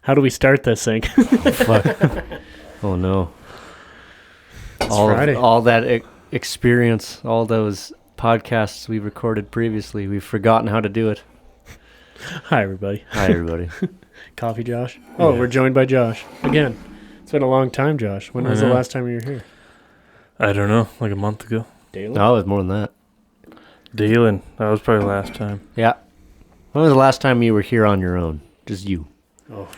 How do we start this thing? Fuck. Oh no. All that experience, all those podcasts we recorded previously, we've forgotten how to do it. Hi, everybody. Hi, everybody. Coffee, Josh? Oh, yeah. We're joined by Josh. Again. It's been a long time, Josh. When was the last time you were here? I don't know. Like a month ago. Dalen? No, it was more than that. Dalen. That was probably the last time. Yeah. When was the last time you were here on your own? Just you. Oh.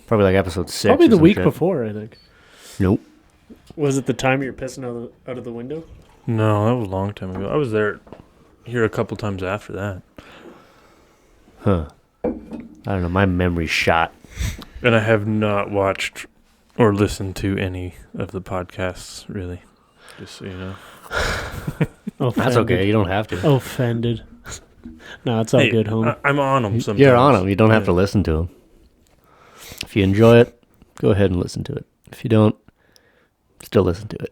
Probably like episode 6. Probably the week before, I think. Nope. Was it the time you were pissing out of the window? No, that was a long time ago. I was here a couple times after that. Huh. I don't know. My memory's shot. And I have not watched or listened to any of the podcasts, really. Just so you know. That's okay. You don't have to. Offended. No, it's all good, homie. I'm on them sometimes. You're on them. You don't have to listen to them. If you enjoy it, go ahead and listen to it. If you don't, still listen to it.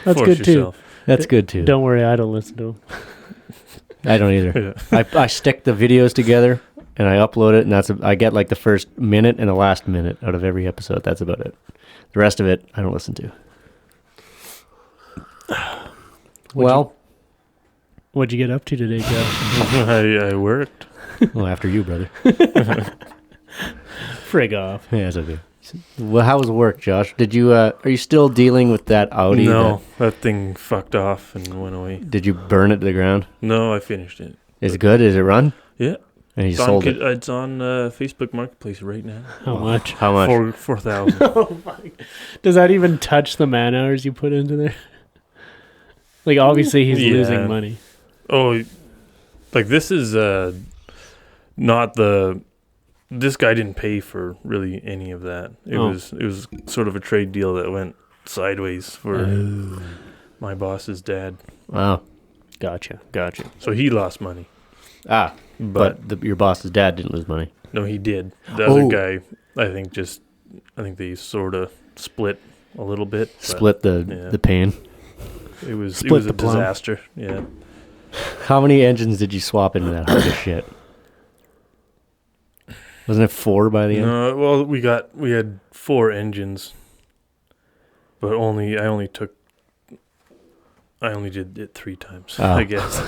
That's Force good yourself. too. That's good too. Don't worry, I don't listen to them. I don't either. I stick the videos together and I upload it, and I get like the first minute and the last minute out of every episode. That's about it. The rest of it, I don't listen to. What'd you get up to today, Josh? I worked. Well, after you, brother. Frig off. Yeah, it's okay. Well, how was work, Josh? Did you? Are you still dealing with that Audi? No, that thing fucked off and went away. Did you burn it to the ground? No, I finished it. Is it good? Does it run? Yeah. And you sold it? It's on Facebook Marketplace right now. How much? How much? 4,000. Oh my! Does that even touch the man hours you put into there? Like, obviously he's losing money. Oh, like this is not the. This guy didn't pay for really any of that. It was sort of a trade deal that went sideways for my boss's dad. Wow. Gotcha. So he lost money. But your boss's dad didn't lose money. No, he did. The other guy, I think they sort of split a little bit. Split the pain. It was a disaster. Yeah. How many engines did you swap into that hunk of shit? Wasn't it 4 by the end? No, well, we had 4 engines, but I only did it 3 times, I guess.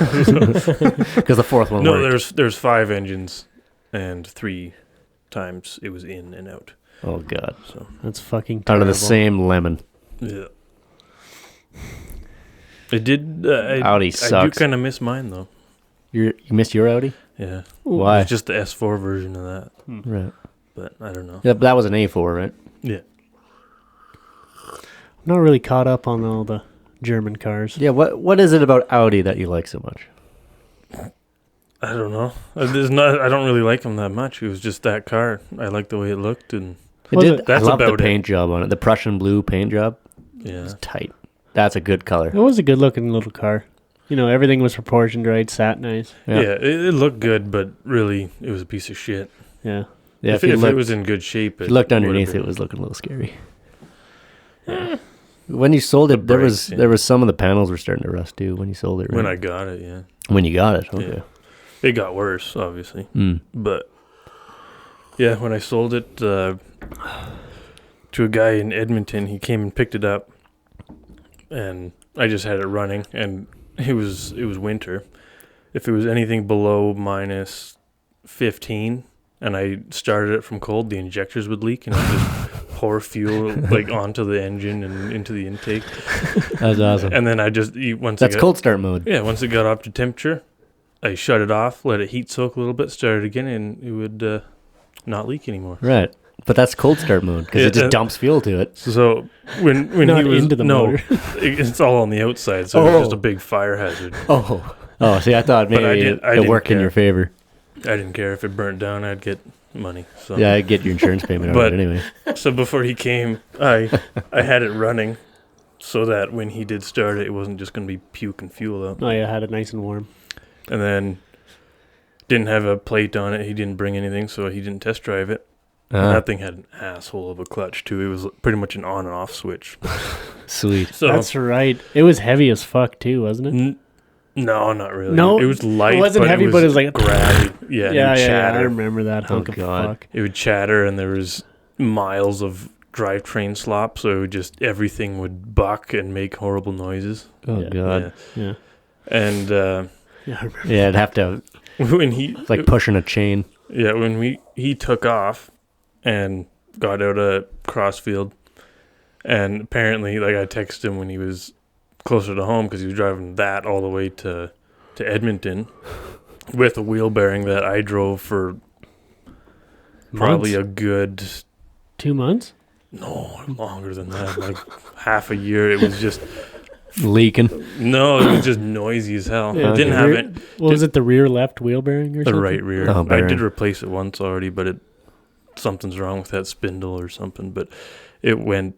Because the 4th one worked. No, there's 5 engines, and 3 times it was in and out. Oh god, so that's fucking terrible. Out of the same lemon. Yeah. It did. Audi sucks. I do kind of miss mine though. You miss your Audi? Yeah. Why? It's just the S4 version of that. Right. But I don't know. Yeah, but that was an A4, right? Yeah. I'm not really caught up on all the German cars. Yeah. What is it about Audi that you like so much? I don't know. I don't really like them that much. It was just that car. I liked the way it looked, and I love the paint job on it. The Prussian blue paint job. Yeah. It's tight. That's a good color. It was a good looking little car. You know, everything was proportioned right, sat nice. Yeah, it looked good, but really, it was a piece of shit. Yeah. If it was in good shape, if you looked underneath, it was looking a little scary. Yeah. When you sold it, there was some of the panels were starting to rust too. When you sold it, right? When I got it, yeah. When you got it, okay. Yeah. It got worse, obviously, but yeah, when I sold it to a guy in Edmonton, he came and picked it up, and I just had it running, and it was winter. If it was anything below minus 15 and I started it from cold, the injectors would leak and I'd just pour fuel like onto the engine and into the intake. That's awesome. And then I just cold start mode. Yeah, once it got up to temperature, I shut it off, let it heat soak a little bit, start it again, and it would not leak anymore. Right. But that's cold start mode because it just dumps fuel to it. So when not he was into the motor. It's all on the outside, so it's just a big fire hazard. Oh, see, I thought maybe it worked in your favor. I didn't care if it burnt down; I'd get money. So. Yeah, I'd get your insurance payment on it anyway. So before he came, I had it running so that when he did start it, it wasn't just going to be puke and fuel out. Oh yeah, I had it nice and warm. And then didn't have a plate on it. He didn't bring anything, so he didn't test drive it. That thing had an asshole of a clutch too. It was pretty much an on and off switch. Sweet. So That's right. It was heavy as fuck too, wasn't it? no, not really. No? It was light. It wasn't heavy, but it was like grabby. Yeah, and it would yeah. I chatter. remember that hunk of God. fuck. It would chatter, and there was miles of drivetrain slop, so it would just everything would buck and make horrible noises. Oh Yeah. God. Yeah. And Yeah, I remember. Yeah, it'd have to. when he It's like pushing a chain. yeah, when he took off and got out of Crossfield, and apparently, like, I texted him when he was closer to home because he was driving that all the way to Edmonton with a wheel bearing that I drove for probably a good 2 months. no longer than that, like half a year. It was just Leaking. no, it was just noisy as hell. Yeah, It didn't the have rear- it. What was it? The rear left wheel bearing or The something? right rear. Oh, I bearing. did replace it once already, but something's wrong with that spindle or something. But it went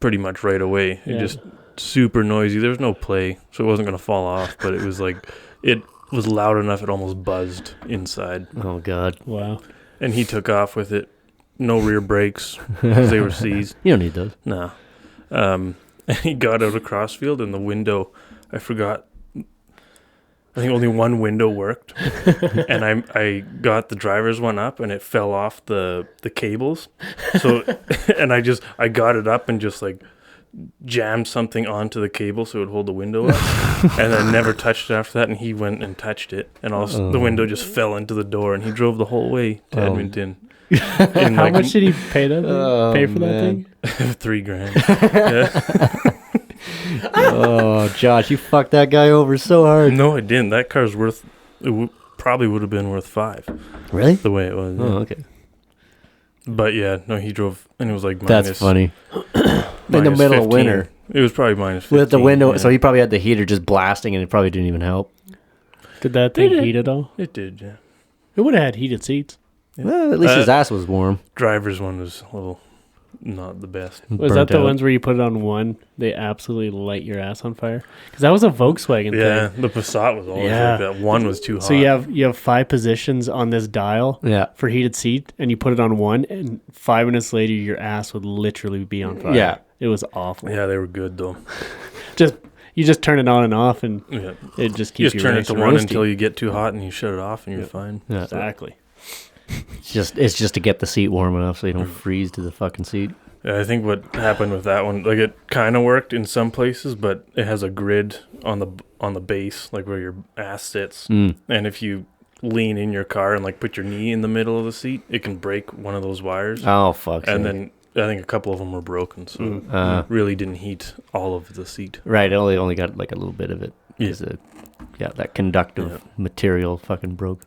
pretty much right away. Yeah. It just super noisy. There was no play, so it wasn't gonna fall off. But it was like it was loud enough it almost buzzed inside. Oh God. Wow. And he took off with it. No rear brakes because they were seized. You don't need those. No. And he got out of Crossfield, and the window, I forgot. I think only one window worked, and I got the driver's one up, and it fell off the cables. So, and I got it up and just like jammed something onto the cable so it would hold the window up, and I never touched it after that. And he went and touched it, and also the window just fell into the door, and he drove the whole way to Edmonton. How much did he pay that? Pay for that thing? $3,000. Yeah. Oh, Josh, you fucked that guy over so hard. No, I didn't. That car's worth. Probably would have been worth $5,000. Really? The way it was. Oh, Yeah. okay. But yeah, no, he drove, and it was like That's funny. In the minus middle of 15. winter. It was probably minus 15. With the window, yeah. so he probably had the heater just blasting, and it probably didn't even help. Did that thing Did it? heat at all? It did, yeah. It would have had heated seats. Yeah. Well, at least his ass was warm. Driver's one was a little not the best. Was that the ones where you put it on one, they absolutely light your ass on fire? Because that was a Volkswagen Yeah, thing. the Passat was always Yeah. like that. One was too hot. So you have 5 positions on this dial Yeah. for heated seat, and you put it on one, and 5 minutes later, your ass would literally be on fire. Yeah. It was awful. Yeah, they were good though. You just turn it on and off, and Yeah. it just You keeps just turn it nice to and one roasty. until you get too hot and you shut it off and you're Yeah. fine. Yeah. Exactly. It's just to get the seat warm enough so you don't freeze to the fucking seat. Yeah, I think what happened with that one, like it kind of worked in some places, but it has a grid on the base, like where your ass sits. Mm. And if you lean in your car and like put your knee in the middle of the seat, it can break one of those wires. Oh, fuck. And then I think a couple of them were broken, so Uh, it really didn't heat all of the seat. right, it only got like a little bit of it. Yeah. 'Cause that conductive material fucking broke.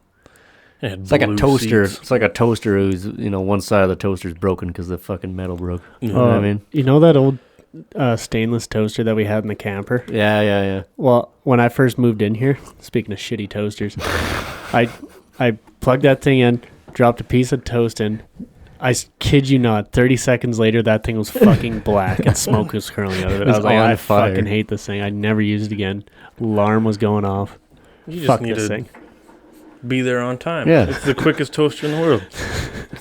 It had It's like a blue toaster. seats. It's like a toaster who's, one side of the toaster's broken because the fucking metal broke. Yeah. You know what I mean? You know that old stainless toaster that we had in the camper? Yeah. Well, when I first moved in here, speaking of shitty toasters, I plugged that thing in, dropped a piece of toast in. Kid you not, 30 seconds later, that thing was fucking black and smoke was curling out of it. It I was was like, on I fire. fucking hate this thing. I'd never use it again. Alarm was going off. You just Fuck need this to thing. be there on time. Yeah. It's the quickest toaster in the world.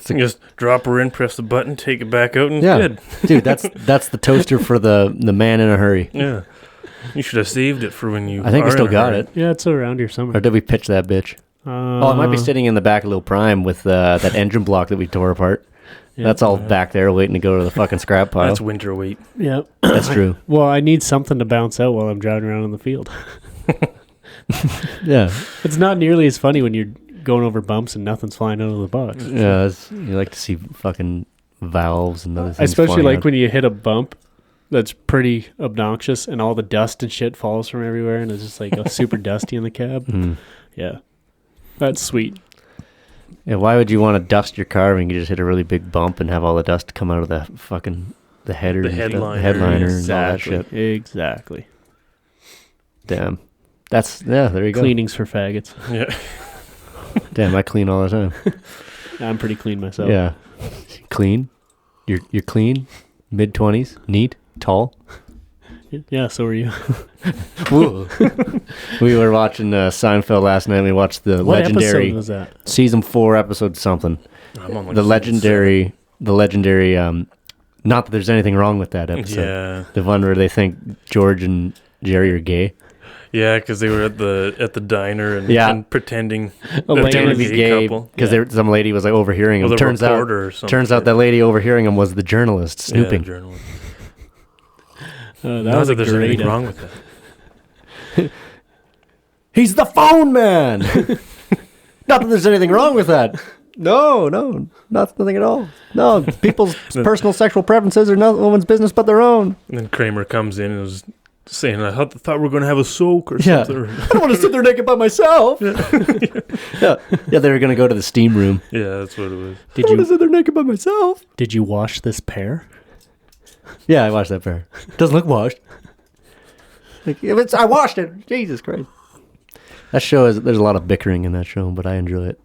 Just drop her in, press the button, take it back out, and Yeah. good. Dude, that's the toaster for the man in a hurry. Yeah. You should have saved it for when you. I think we are still in a got hurry. it. Yeah, it's around here somewhere. Or did we pitch that bitch? Oh, it might be sitting in the back of Lil Prime with that engine block that we tore apart. Yeah. That's all back there waiting to go to the fucking scrap pile. That's winter weight. Yeah. That's true. Well, I need something to bounce out while I'm driving around in the field. Yeah. It's not nearly as funny when you're going over bumps and nothing's flying out of the box. Yeah. You like to see fucking valves and other things. Especially flying like out. when you hit a bump that's pretty obnoxious and all the dust and shit falls from everywhere and it's just like super dusty in the cab. Mm. Yeah. That's sweet. Yeah, why would you want to dust your car when you could just hit a really big bump and have all the dust come out of the fucking the header, The and stuff, headliner. the headliner and all that Exactly. shit? Exactly. Damn. There you go. Cleanings for faggots. Yeah. Damn, I clean all the time. I'm pretty clean myself. Yeah. Clean. You're clean. Mid-20s. Neat. Tall. Yeah, so are you. We were watching Seinfeld last night. We watched the What legendary episode was that? season 4 episode something. I'm on like the season legendary. Not that there's anything wrong with that episode. Yeah. The one where they think George and Jerry are gay. Yeah, because they were at the diner and pretending that they were Pretending to be gay because some lady was like overhearing him. Turns out that lady overhearing him was the journalist snooping. Yeah, journalist. That Not was that a there's great anything wrong with that. He's the phone man. Not that there's anything wrong with that. No, nothing at all. No, people's personal sexual preferences are no one's business but their own. And then Kramer comes in and was saying, I thought we were going to have a soak or something. I don't want to sit there naked by myself. Yeah, they were going to go to the steam room. Yeah, that's what it was. I want to sit there naked by myself. Did you wash this pear? Yeah, I watched that pair. Doesn't look washed. I washed it. Jesus Christ. That show there's a lot of bickering in that show, but I enjoy it.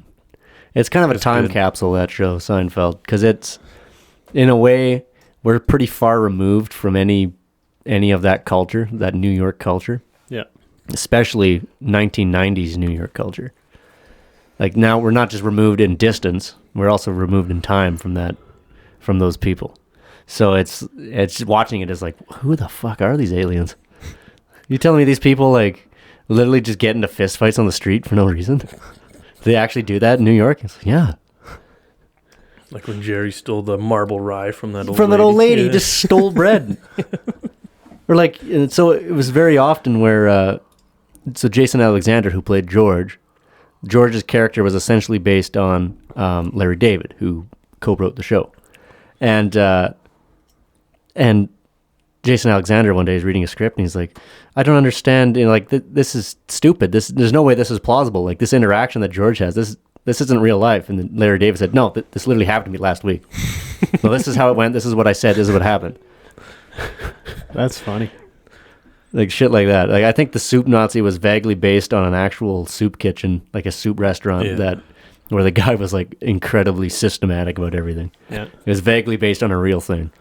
It's kind of a time capsule, that show, Seinfeld, because it's, in a way, we're pretty far removed from any of that culture, that New York culture. Yeah. Especially 1990s New York culture. Like now we're not just removed in distance, we're also removed in time from those people. So it's watching it is like, who the fuck are these aliens? You telling me these people like literally just get into fist fights on the street for no reason? They actually do that in New York? It's like, yeah. Like when Jerry stole the marble rye from that old lady. He just stole bread. Or like, and so it was very often where, so Jason Alexander, who played George's character was essentially based on Larry David, who co-wrote the show. And Jason Alexander one day is reading a script and he's like, I don't understand, this is stupid. There's no way this is plausible. Like this interaction that George has, this isn't real life. And then Larry David said, no, this literally happened to me last week. Well, this is how it went. This is what I said. This is what happened. That's funny. Like shit like that. Like I think the Soup Nazi was vaguely based on an actual soup kitchen, like a soup restaurant where the guy was like incredibly systematic about everything. Yeah. It was vaguely based on a real thing.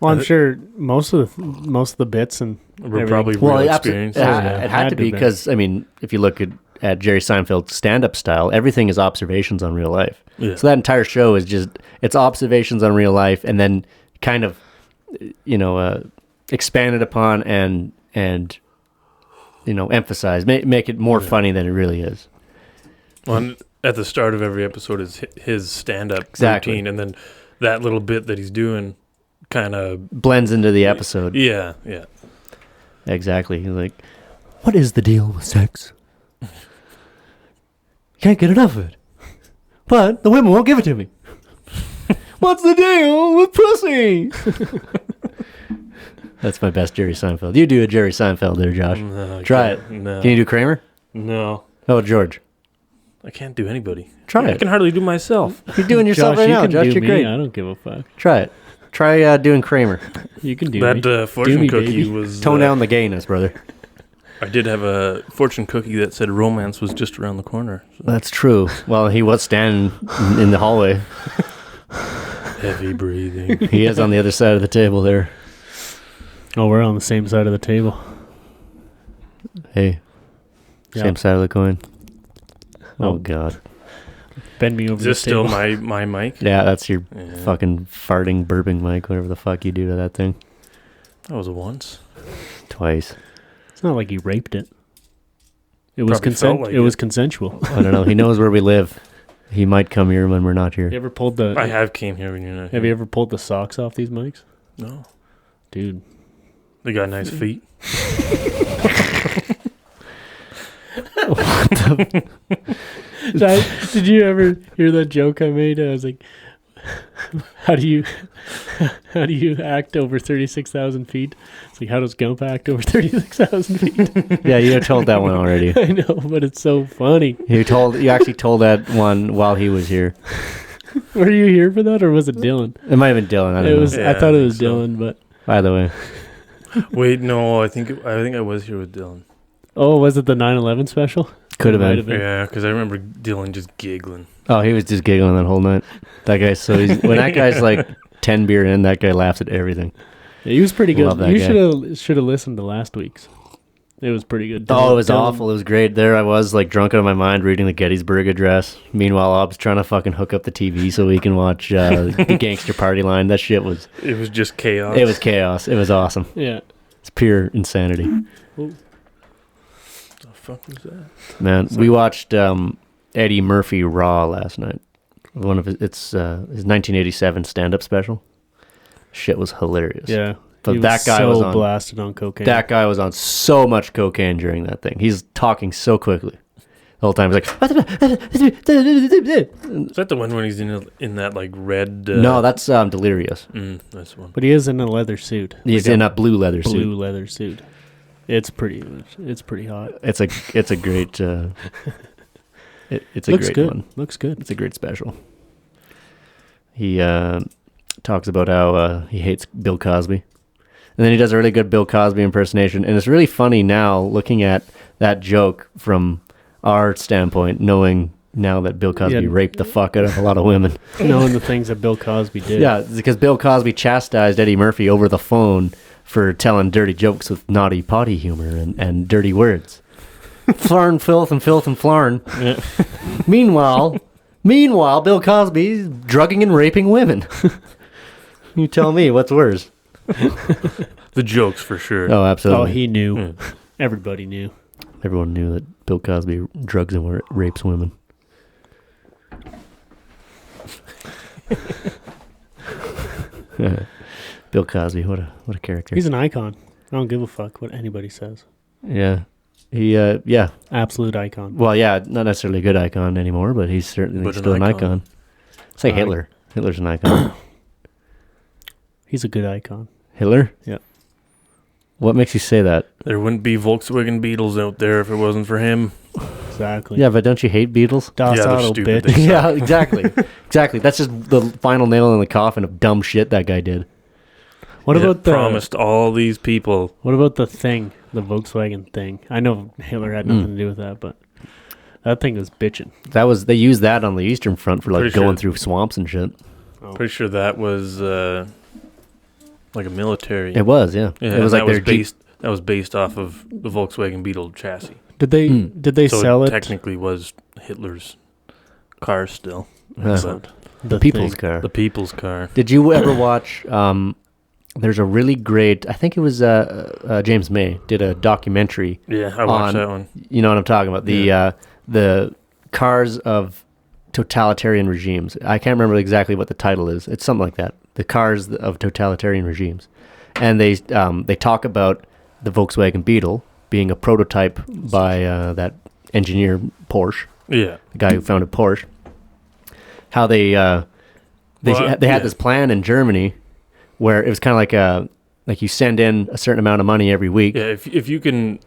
Well, I'm sure most of the bits and were probably real experience. It had to be because, I mean, if you look at Jerry Seinfeld's stand-up style, everything is observations on real life. Yeah. So that entire show is just, it's observations on real life and then kind of, expanded upon and emphasize, make it more funny than it really is. Well, at the start of every episode is his stand-up routine, and then that little bit that he's doing kind of blends into the episode. Yeah. Exactly. He's like, what is the deal with sex? Can't get enough of it. But the women won't give it to me. What's the deal with pussy? That's my best Jerry Seinfeld. You do a Jerry Seinfeld there, Josh. No, try it. No. Can you do Kramer? No. Oh, George. I can't do anybody. Try it. I can hardly do myself. You're doing yourself right now, Josh. You're great. I don't give a fuck. Try it. Try doing Kramer. You can do that. Fortune cookie baby. Was tone down the gayness, brother. I did have a fortune cookie that said romance was just around the corner. So. That's true. Well, he was standing in the hallway. Heavy breathing. He is on the other side of the table there. Oh, we're on the same side of the table. Hey. Yep. Same side of the coin. Oh, God. Bend me over. Is this still my mic? Yeah, that's your fucking farting, burping mic, whatever the fuck you do to that thing. That was once. Twice. It's not like he raped it. It was It was consensual. I don't know. He knows where we live. He might come here when we're not here. You ever pulled the? I have came here when you're not. Have you ever pulled the socks off these mics? No, dude. They got nice feet. What the? Did you ever hear that joke I made? I was like, how do you act over 36,000 feet? It's like, how does Gump act over 36,000 feet? Yeah, you told that one already. I know, but it's so funny. You actually told that one while he was here. Were you here for that, or was it Dylan? It might have been Dylan. I don't know. Yeah, I thought it was Dylan, but either way. Wait, no, I think I was here with Dylan. Oh, was it the 9/11 special? Could have been. Yeah, because I remember Dylan just giggling. Oh, he was just giggling that whole night. That guy. So when that guy's like 10 beer in, that guy laughs at everything. Yeah, he was pretty good. Love that You should have listened to last week's. It was pretty good. Oh, it was awful. It was great. There I was, like, drunk out of my mind reading the Gettysburg Address. Meanwhile, Ob's trying to fucking hook up the TV so we can watch the Gangster Party Line. That shit was... It was just chaos. It was chaos. It was awesome. Yeah. It's pure insanity. What the fuck was that? Man, we watched Eddie Murphy Raw last night. One of his 1987 stand-up special. Shit was hilarious. Yeah. But He that guy so was on blasted on cocaine. That guy was on so much cocaine during that thing. He's talking so quickly the whole time. He's like, Is that the one when he's in that like red? no, that's Delirious. That's the one. But he is in a leather suit. He's in a blue leather suit. Blue leather suit. It's pretty hot. It's a great. It's a Looks great good. one. Looks good. It's a great special. He talks about how he hates Bill Cosby. And then he does a really good Bill Cosby impersonation. And it's really funny now looking at that joke from our standpoint, knowing now that Bill Cosby raped the fuck out of a lot of women. Knowing the things that Bill Cosby did. Yeah, because Bill Cosby chastised Eddie Murphy over the phone for telling dirty jokes with naughty potty humor and dirty words. Flarn, filth, and flarn. Yeah. Meanwhile, Bill Cosby's drugging and raping women. You tell me, what's worse? The jokes for sure. Oh, absolutely. Oh, he knew. Everybody knew. Everyone knew that Bill Cosby drugs and rapes women. Bill Cosby, what a character. He's an icon. I don't give a fuck what anybody says. Yeah. He, yeah. Absolute icon. Well, yeah, not necessarily a good icon anymore, but he's certainly still an icon. Say Hitler. Hitler's an icon. He's a good icon. Hitler? Yeah. What makes you say that? There wouldn't be Volkswagen Beetles out there if it wasn't for him. Exactly. Yeah, but don't you hate Beatles? Das Yeah, they're Auto, stupid. bitch. Yeah, exactly. Exactly. That's just the final nail in the coffin of dumb shit that guy did. What about the promised all these people? What about the thing, the Volkswagen thing? I know Hitler had nothing to do with that, but that thing was bitching. They used that on the Eastern Front for like Pretty going sure. through swamps and shit. Oh. Pretty sure that was like a military. It was, yeah. Yeah, It was like their that was based off of the Volkswagen Beetle chassis. Did they So sell it? Technically, was Hitler's car still. the The people's thing. car. The people's car. Did you ever watch? There's a really great. I think it was James May did a documentary. Yeah, I watched that one. You know what I'm talking about? The cars of totalitarian regimes. I can't remember exactly what the title is. It's something like that. The cars of totalitarian regimes, and they talk about the Volkswagen Beetle being a prototype by that engineer Porsche, Yeah. the guy who founded Porsche. How they had this plan in Germany where it was kind of like you send in a certain amount of money every week. Yeah, if you can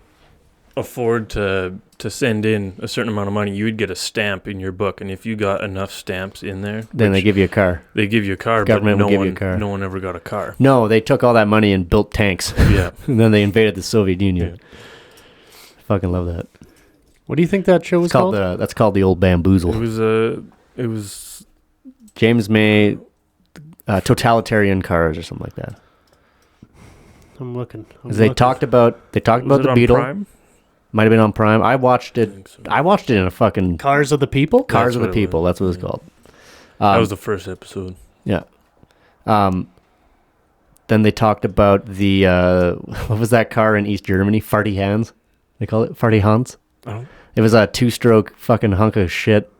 afford to send in a certain amount of money, you would get a stamp in your book, and if you got enough stamps in there, Then they give you a car. they give you a car. Government but will give you a car. No one ever got a car. No, they took all that money and built tanks. Yeah, And then they invaded the Soviet Union. Fucking love that. What do you think that show was called? That's called The Old Bamboozle. it was James May, totalitarian cars or something like that. I'm looking. They talked about was the it on Beetle. Prime? Might have been on Prime. I watched I it. think so. I watched it in a fucking Cars of the People. Cars That's of the what it People. was. That's what it's called. That was the first episode. Yeah. Then they talked about the what was that car in East Germany? Farty Hans. They call it Farty Hans. Oh. It was a 2-stroke fucking hunk of shit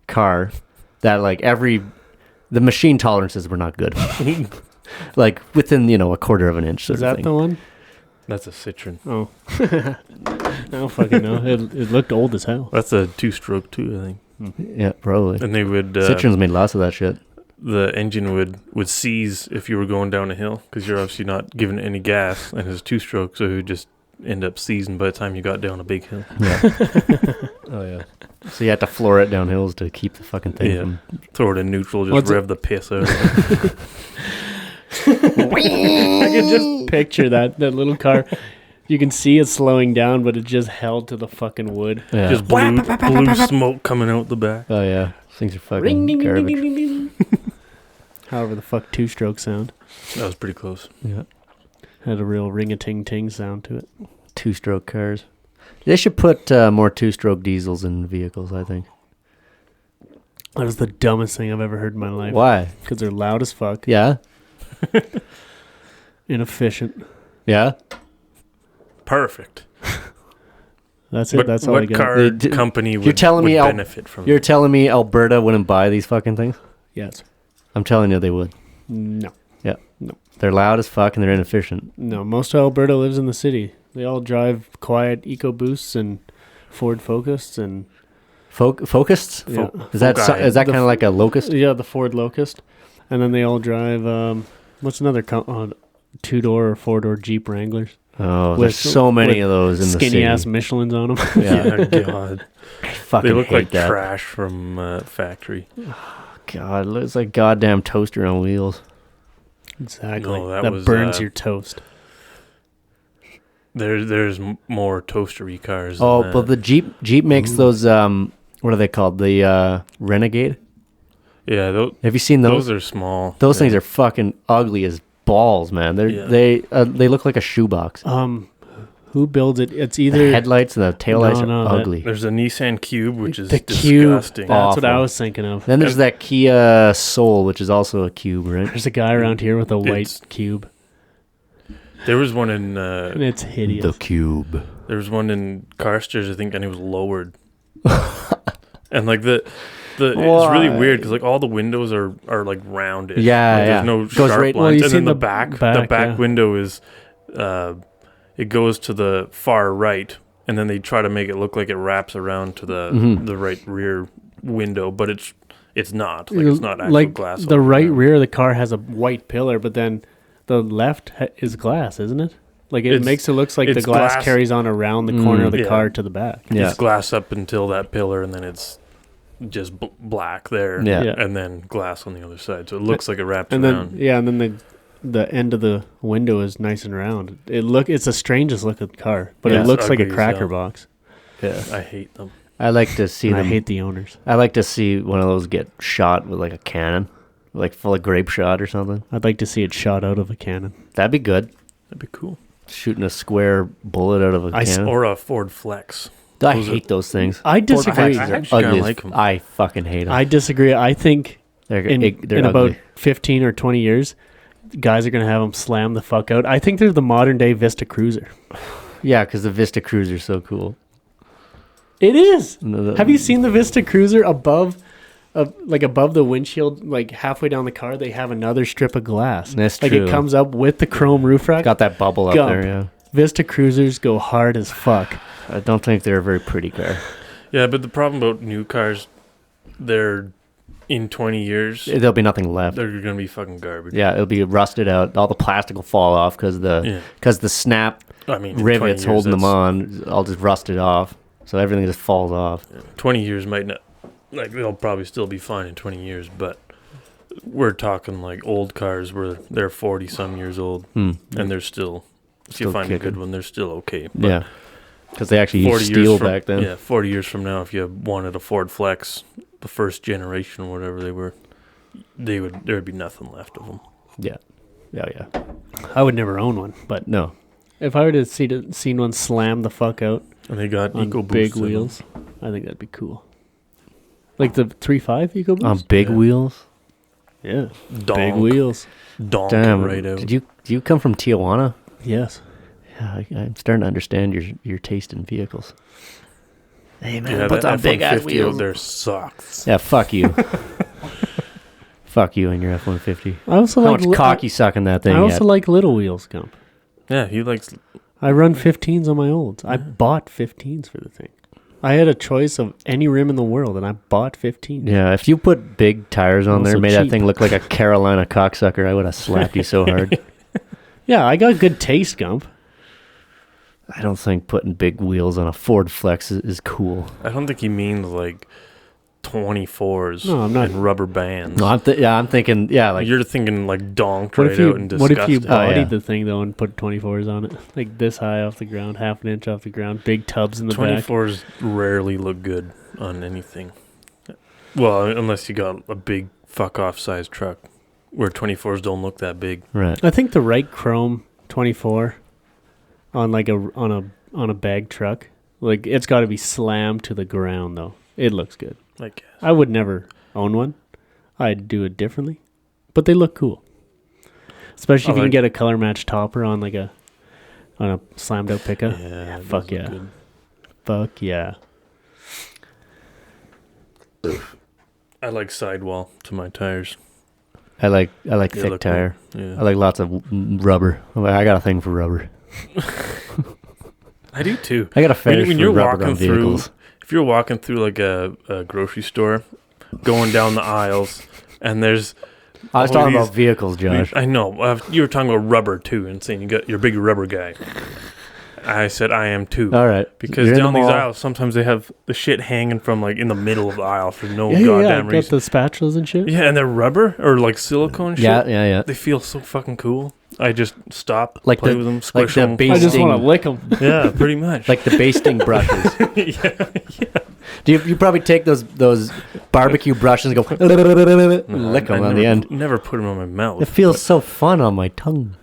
car that like the machine tolerances were not good. Like within a quarter of an inch. Sort Is of that thing. the one? That's a Citroen. Oh, I don't fucking know. It looked old as hell. That's a 2-stroke too, I think. Yeah, probably. And they would Citroen's made lots of that shit. the engine would seize if you were going down a hill because you're obviously not giving it any gas, and it's a 2-stroke, so it would just end up seizing by the time you got down a big hill. Yeah. Oh yeah. So you had to floor it down hills to keep the fucking thing Yeah. from. Throw it in neutral, just What's rev the piss out of it. I can just picture that little car. You can see it slowing down, but it just held to the fucking wood. Yeah. Just blue smoke coming out the back. Oh yeah. Things are fucking Ring, ding, ding, garbage. ding, ding, ding. However the fuck 2-stroke sound. That was pretty close. Yeah. Had a real ring-a-ting-ting sound to it. 2-stroke cars. They should put more 2-stroke diesels in vehicles, I think. That is the dumbest thing I've ever heard in my life. Why? Because they're loud as fuck. Yeah? Inefficient. Yeah? Perfect. That's it. That's all I what got. car company would benefit from You're it? telling me Alberta wouldn't buy these fucking things? Yes. I'm telling you they would. No. Yeah. No. They're loud as fuck and they're inefficient. No. Most of Alberta lives in the city. They all drive quiet EcoBoosts and Ford Focusts and... Focusts? Yeah. Is that kind of like a Locust? Yeah, the Ford Locust. And then they all drive... what's another... 2-door or 4-door Jeep Wranglers. Oh, there's so many of those in the city. Skinny ass Michelins on them. Yeah. God. Fucking They look like that. trash from factory. God, it looks like goddamn toaster on wheels. Exactly. No, that was, burns your toast. There's more toastery cars. Oh, than but the Jeep makes those. What are they called? The Renegade. Yeah, Have you seen those? Those are small. Those things are fucking ugly as balls, man. They look like a shoebox. Who builds it? It's either The headlights and the taillights are ugly. There's a Nissan Cube, which is the Cube. disgusting. That's what I Awful. was thinking of. Then there's that Kia Soul, which is also a cube, right? There's a guy around here with a white It's- cube, There was one in and it's hideous. The cube. there was one in Carstairs, I think, and it was lowered. And like it's really Why? weird because like all the windows are like rounded. Yeah, like, yeah. There's no Goes sharp right- lines, Well, you've and then seen the the back yeah. window is it goes to the far right, and then they try to make it look like it wraps around to the right rear window, but it's not. Like it's not actual like glass. the all right around. rear of the car has a white pillar, but then the left is glass, isn't it? Like it It's- makes it looks like the it's glass glass. carries on around the corner of the Yeah. car to the back. Yeah. It's glass up until that pillar, and then it's just black there. Yeah. Yeah. And then glass on the other side, so it looks like it wraps And around. then and then the end of the window is nice and round. It's the strangest looking car, but Yeah. it looks like a Ugly as cracker hell. box. Yeah. I hate them. I like to see And I them. hate the owners. I like to see one of those get shot with like a cannon, like full of grape shot or something. I'd like to see it shot out of a cannon. That'd be good. That'd be cool. Shooting a square bullet out of a cannon. Or a Ford Flex. I those are- hate those things. I disagree. I They're actually ugly kinda as like 'em. I fucking hate them. I disagree. I think they're in ugly. about 15 or 20 years, guys are going to have them slam the fuck out. I think they're the modern day Vista Cruiser. Yeah, because the Vista Cruiser's so cool. It is. No, Have you seen the Vista Cruiser above the windshield, like halfway down the car? They have another strip of glass. That's like true. it comes up with the chrome roof rack. Got that bubble up Gump. there, yeah. Vista Cruisers go hard as fuck. I don't think they're a very pretty car. Yeah, but the problem about new cars, they're in 20 years, There'll be nothing left. they're going to be fucking garbage. Yeah, it'll be rusted out. All the plastic will fall off because the snap I mean, in 20 rivets years, holding them that's- on all just rusted off. So everything just falls off. 20 years might not, like, they'll probably still be fine in 20 years, but we're talking like old cars where they're 40 some years old and they're still, if Still you find a kicking. good one, they're still okay. But Yeah, because they actually 40 used years steel from, back then. Yeah, 40 years from now, if you wanted a Ford Flex, the first generation or whatever they were, there would be nothing left of them. Yeah. I would never own one, but No, if I were to seen one slam the fuck out And they got on EcoBoost big in them. wheels, I think that'd be cool. Like the 3.5 EcoBoost? on big Yeah. wheels. Yeah. Donk, Big wheels. donk Damn, right out. do you come from Tijuana? Yes. Yeah, I'm starting to understand your taste in vehicles. Hey man, Yeah, put that on big ass F-150 wheels. out there sucks. Yeah, fuck you. Fuck you and your F-150. I also How like much cock you suck in that thing I also yet? like little wheels, Gump. Yeah, he likes. I run 15s on my olds. I bought 15s for the thing. I had a choice of any rim in the world, and I bought 15s. Yeah, if you put big tires on there, Also made that cheap. thing look like a Carolina cocksucker, I would have slapped you so hard. Yeah, I got good taste, Gump. I don't think putting big wheels on a Ford Flex is cool. I don't think he means like 24s No, I'm not. and rubber bands. No, I'm thinking, like You're thinking like donked What right if you out and disgusting. what if you bodied yeah. the thing though and put 24s on it, like this high off the ground, half an inch off the ground, big tubs in the back? 24s rarely look good on anything. Well, unless you got a big fuck off size truck, where 24s don't look that big. right. I think the right chrome 24 on a on a bag truck. Like, it's got to be slammed to the ground, though. It looks good. I guess. I would never own one. I'd do it differently. But they look cool. Especially if you can get a color match topper on like a slammed out pickup. Yeah, fuck yeah. Good. Fuck yeah. I like sidewall to my tires. I like thick tire. Cool. Yeah. I like lots of rubber. I got a thing for rubber. I do too. I got a fetish when for you're rubber walking on vehicles. if you're walking through like a grocery store, going down the aisles, and there's I was talking about vehicles, Josh. I know. You were talking about rubber too, and saying you're a big rubber guy. I said I am too. All right. Because down these aisles, sometimes they have the shit hanging from like in the middle of the aisle for no goddamn got reason. the spatulas and shit. Yeah, and they're rubber or like silicone shit. Yeah. They feel so fucking cool. I just stop, like play with them, squish the them. I just want to lick them. Yeah, pretty much. Like the basting brushes. yeah. Do you probably take those barbecue brushes and go lick them on the end? Never put them on my mouth. It feels so fun on my tongue.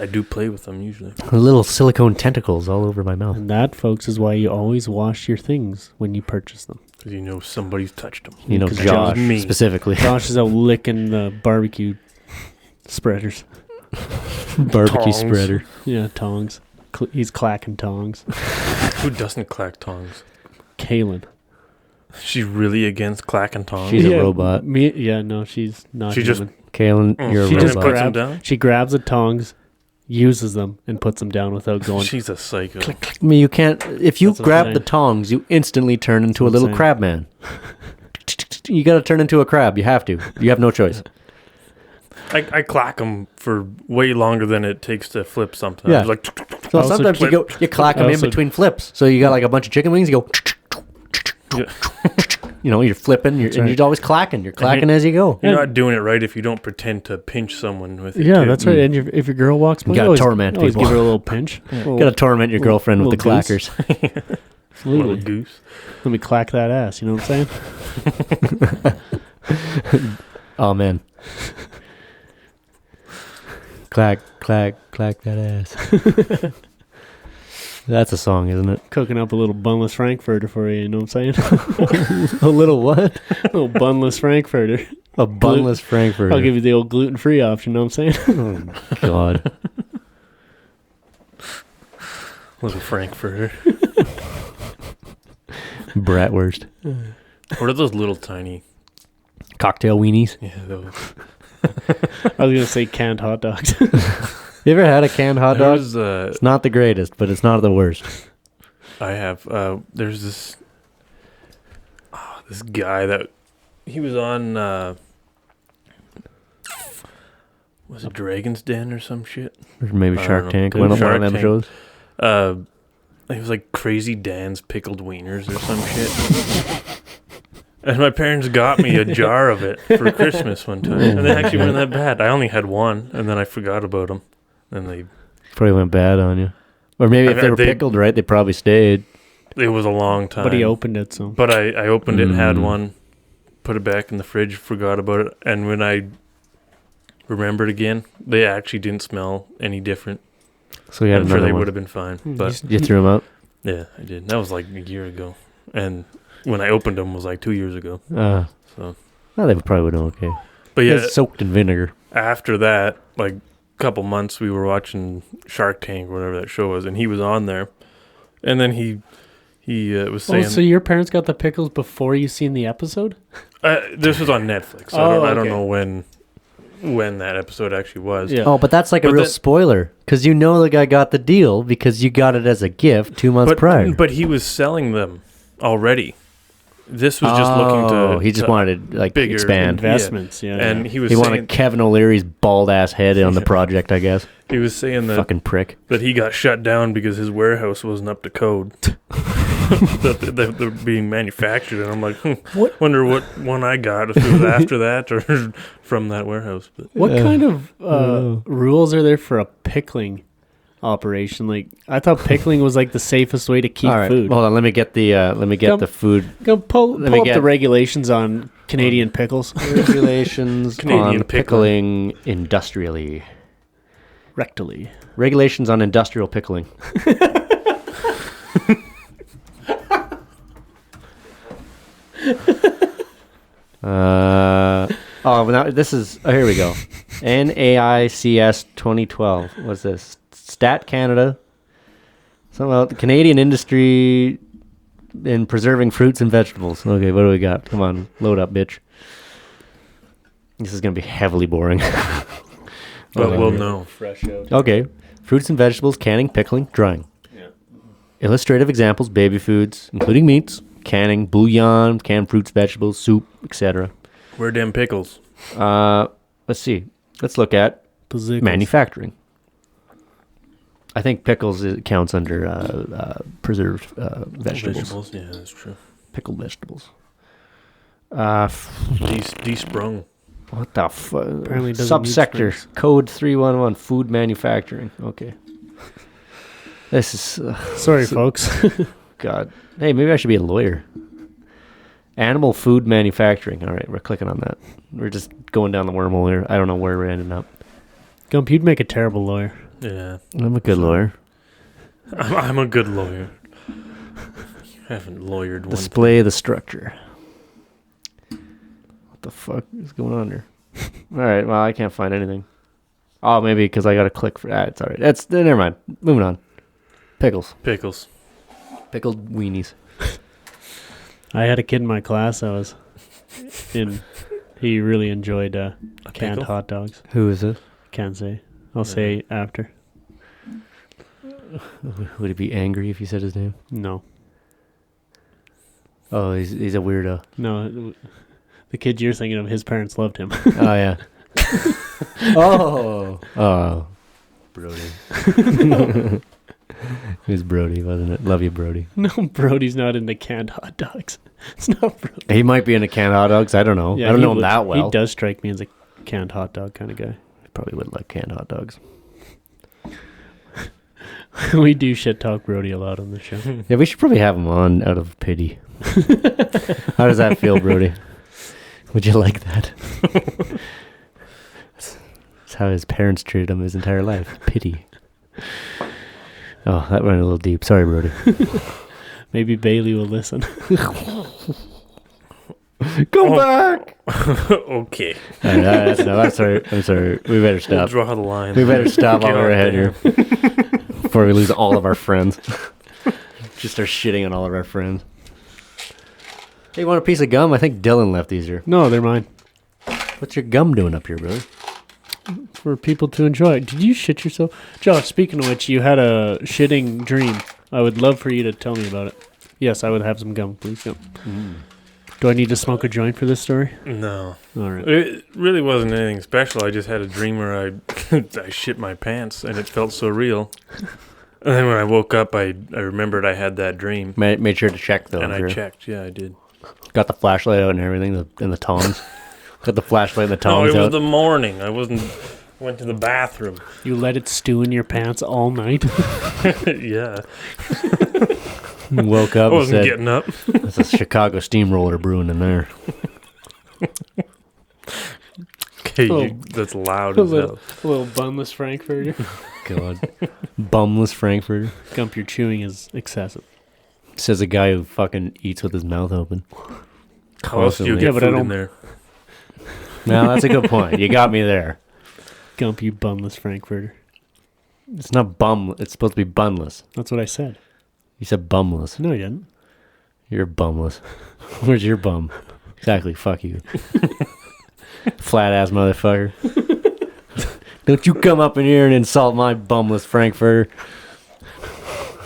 I do play with them usually. Little silicone tentacles all over my mouth. And that, folks, is why you always wash your things when you purchase them. Because you know somebody's touched them. You know, Josh specifically. Josh is out licking the barbecue spreaders. Barbecue spreader. Yeah, tongs. He's clacking tongs. Who doesn't clack tongs? Kaylin. She's really against clacking tongs. She's a robot. No, she's not. She human. just Kaylin, you're she a just robot. She grabs the tongs, uses them, and puts them down without going. She's a psycho. I mean, you can't. If you That's grab the tongs, you instantly turn into a little crab man. You got to turn into a crab. You have to. You have no choice. I clack them for way longer than it takes to flip something. Yeah. Like, So sometimes you clack them in between flips. So you got like a bunch of chicken wings. You go. Yeah. You know, you're flipping, and you're always clacking. You're clacking as you go. You're not doing it right if you don't pretend to pinch someone with it. Yeah, that's right. And if your girl walks by, you gotta torment always people. give her a little pinch. Gotta torment your girlfriend with the clackers. Little goose. Let me clack that ass. You know what I'm saying? Oh man. Clack that ass. That's a song, isn't it? Cooking up a little bunless frankfurter for you. You know what I'm saying? A little what? A little bunless frankfurter. A bunless frankfurter. I'll give you the old gluten-free option. You know what I'm saying? Oh God. Little frankfurter. Bratwurst. What are those little tiny Cocktail weenies. Yeah, those. I was gonna say canned hot dogs. You ever had a canned hot dog? It's not the greatest, but it's not the worst. I have. There's this guy that he was on. Was it Dragon's Den or some shit? Or maybe Shark Tank. One One of them shows. It was like Crazy Dan's Pickled Wieners or some shit. And my parents got me a jar of it for Christmas one time. And they actually weren't that bad. I only had one, and then I forgot about them. And they probably went bad on you. Or maybe if they were pickled right, they probably stayed. It was a long time. But he opened it, so. But I opened it, had one, put it back in the fridge, forgot about it. And when I remembered again, they actually didn't smell any different. So you had I'm another sure they one. would have been fine. But you threw them out? Yeah, I did. That was like a year ago. And when I opened them was like 2 years ago. So well, they probably would have been okay. But yeah, it's soaked in vinegar. After that, like a couple months, we were watching Shark Tank, whatever that show was, and he was on there. And then he was saying... Oh, so your parents got the pickles before you seen the episode? This was on Netflix. So I don't know when that episode actually was. Yeah. Oh, but that's like a real spoiler, because you know the guy got the deal because you got it as a gift 2 months prior. But he was selling them already. This was just looking to... he just wanted like bigger expand investments. Yeah, and he wanted Kevin O'Leary's bald ass head on the project, I guess. He was saying that fucking prick that he got shut down because his warehouse wasn't up to code. that they're being manufactured, and I'm like, wonder what one I got, if it was after that or from that warehouse. But what kind of rules are there for a pickling operation? Like, I thought pickling was like the safest way to keep food. Hold on, let me get the food. Go pull up the regulations on Canadian pickles. Regulations on pickling industrially. Rectally. Regulations on industrial pickling. Now this is. Oh, here we go. NAICS 2012. What's this? Stat Canada. Something about the Canadian industry in preserving fruits and vegetables. Okay, what do we got? Come on, load up, bitch. This is gonna be heavily boring. But we'll know. Fresh out. Okay, fruits and vegetables, canning, pickling, drying. Yeah. Illustrative examples: baby foods, including meats, canning, bouillon, canned fruits, vegetables, soup, etc. Where them pickles? Let's see. Let's look at Pizzicles. manufacturing. I think pickles counts under preserved vegetables. Yeah, that's true. Pickled vegetables. Desprung. What the fuck? Apparently doesn't need Subsector springs. code 311 food manufacturing. Okay. This is Sorry, folks. God. Hey, maybe I should be a lawyer. Animal food manufacturing. All right, we're clicking on that. We're just going down the wormhole here. I don't know where we're ending up. Gump, you'd make a terrible lawyer. Yeah. I'm a good lawyer. I'm a good lawyer. I haven't lawyered one. Display the structure. What the fuck is going on here? All right, well, I can't find anything. Oh, maybe because I got to click for that. It's all right. Never mind. Moving on. Pickles. Pickles. Pickled weenies. I had a kid in my class. He really enjoyed canned pickle? hot dogs. Who is this? Can't say. I'll say after. Would he be angry if you said his name? No. Oh, he's a weirdo. No. The kid you're thinking of, his parents loved him. Oh, yeah. Oh. Brody. It was Brody, wasn't it? Love you, Brody. No, Brody's not into canned hot dogs. It's not Brody. He might be into canned hot dogs. I don't know. I don't know him that well. He does strike me as a canned hot dog kind of guy. Probably would like canned hot dogs. We do shit talk Brody a lot on the show. Yeah, we should probably have him on out of pity. How does that feel, Brody? Would you like that? That's how his parents treated him his entire life. Pity. Oh, that went a little deep. Sorry, Brody. Maybe Bailey will listen. Come back! Okay. All right, that's enough. I'm sorry. We better stop. Draw the line. We better stop while we're ahead here. Goddamn. Before we lose all of our friends. Just start shitting on all of our friends. Hey, you want a piece of gum? I think Dylan left these here. No, they're mine. What's your gum doing up here, brother? For people to enjoy. Did you shit yourself? Josh, speaking of which, you had a shitting dream. I would love for you to tell me about it. Yes, I would have some gum, please. Yep. Do I need to smoke a joint for this story? No. All right. It really wasn't anything special. I just had a dream where I shit my pants, and it felt so real. And then when I woke up, I remembered I had that dream. Made sure to check, though. And sure. I checked. Yeah, I did. Got the flashlight out and everything, and the tongs. Got the flashlight and the No, tongs it was out. the morning. I went to the bathroom. You let it stew in your pants all night? Yeah. Woke I up and wasn't said, getting up. "That's a Chicago steamroller brewing in there." Okay, that's loud A as little, hell. a little bunless Frankfurter. God, bumless Frankfurter. Gump, your chewing is excessive. Says a guy who fucking eats with his mouth open. How else do you Constantly. get Yeah, but I food in don't- there? No, that's a good point. You got me there. Gump, you bunless Frankfurter. It's not bum. It's supposed to be bunless. That's what I said. You said bumless. No, you didn't. You're bumless. Where's your bum? Exactly. Fuck you. Flat ass motherfucker. Don't you come up in here and insult my bumless Frankfurter.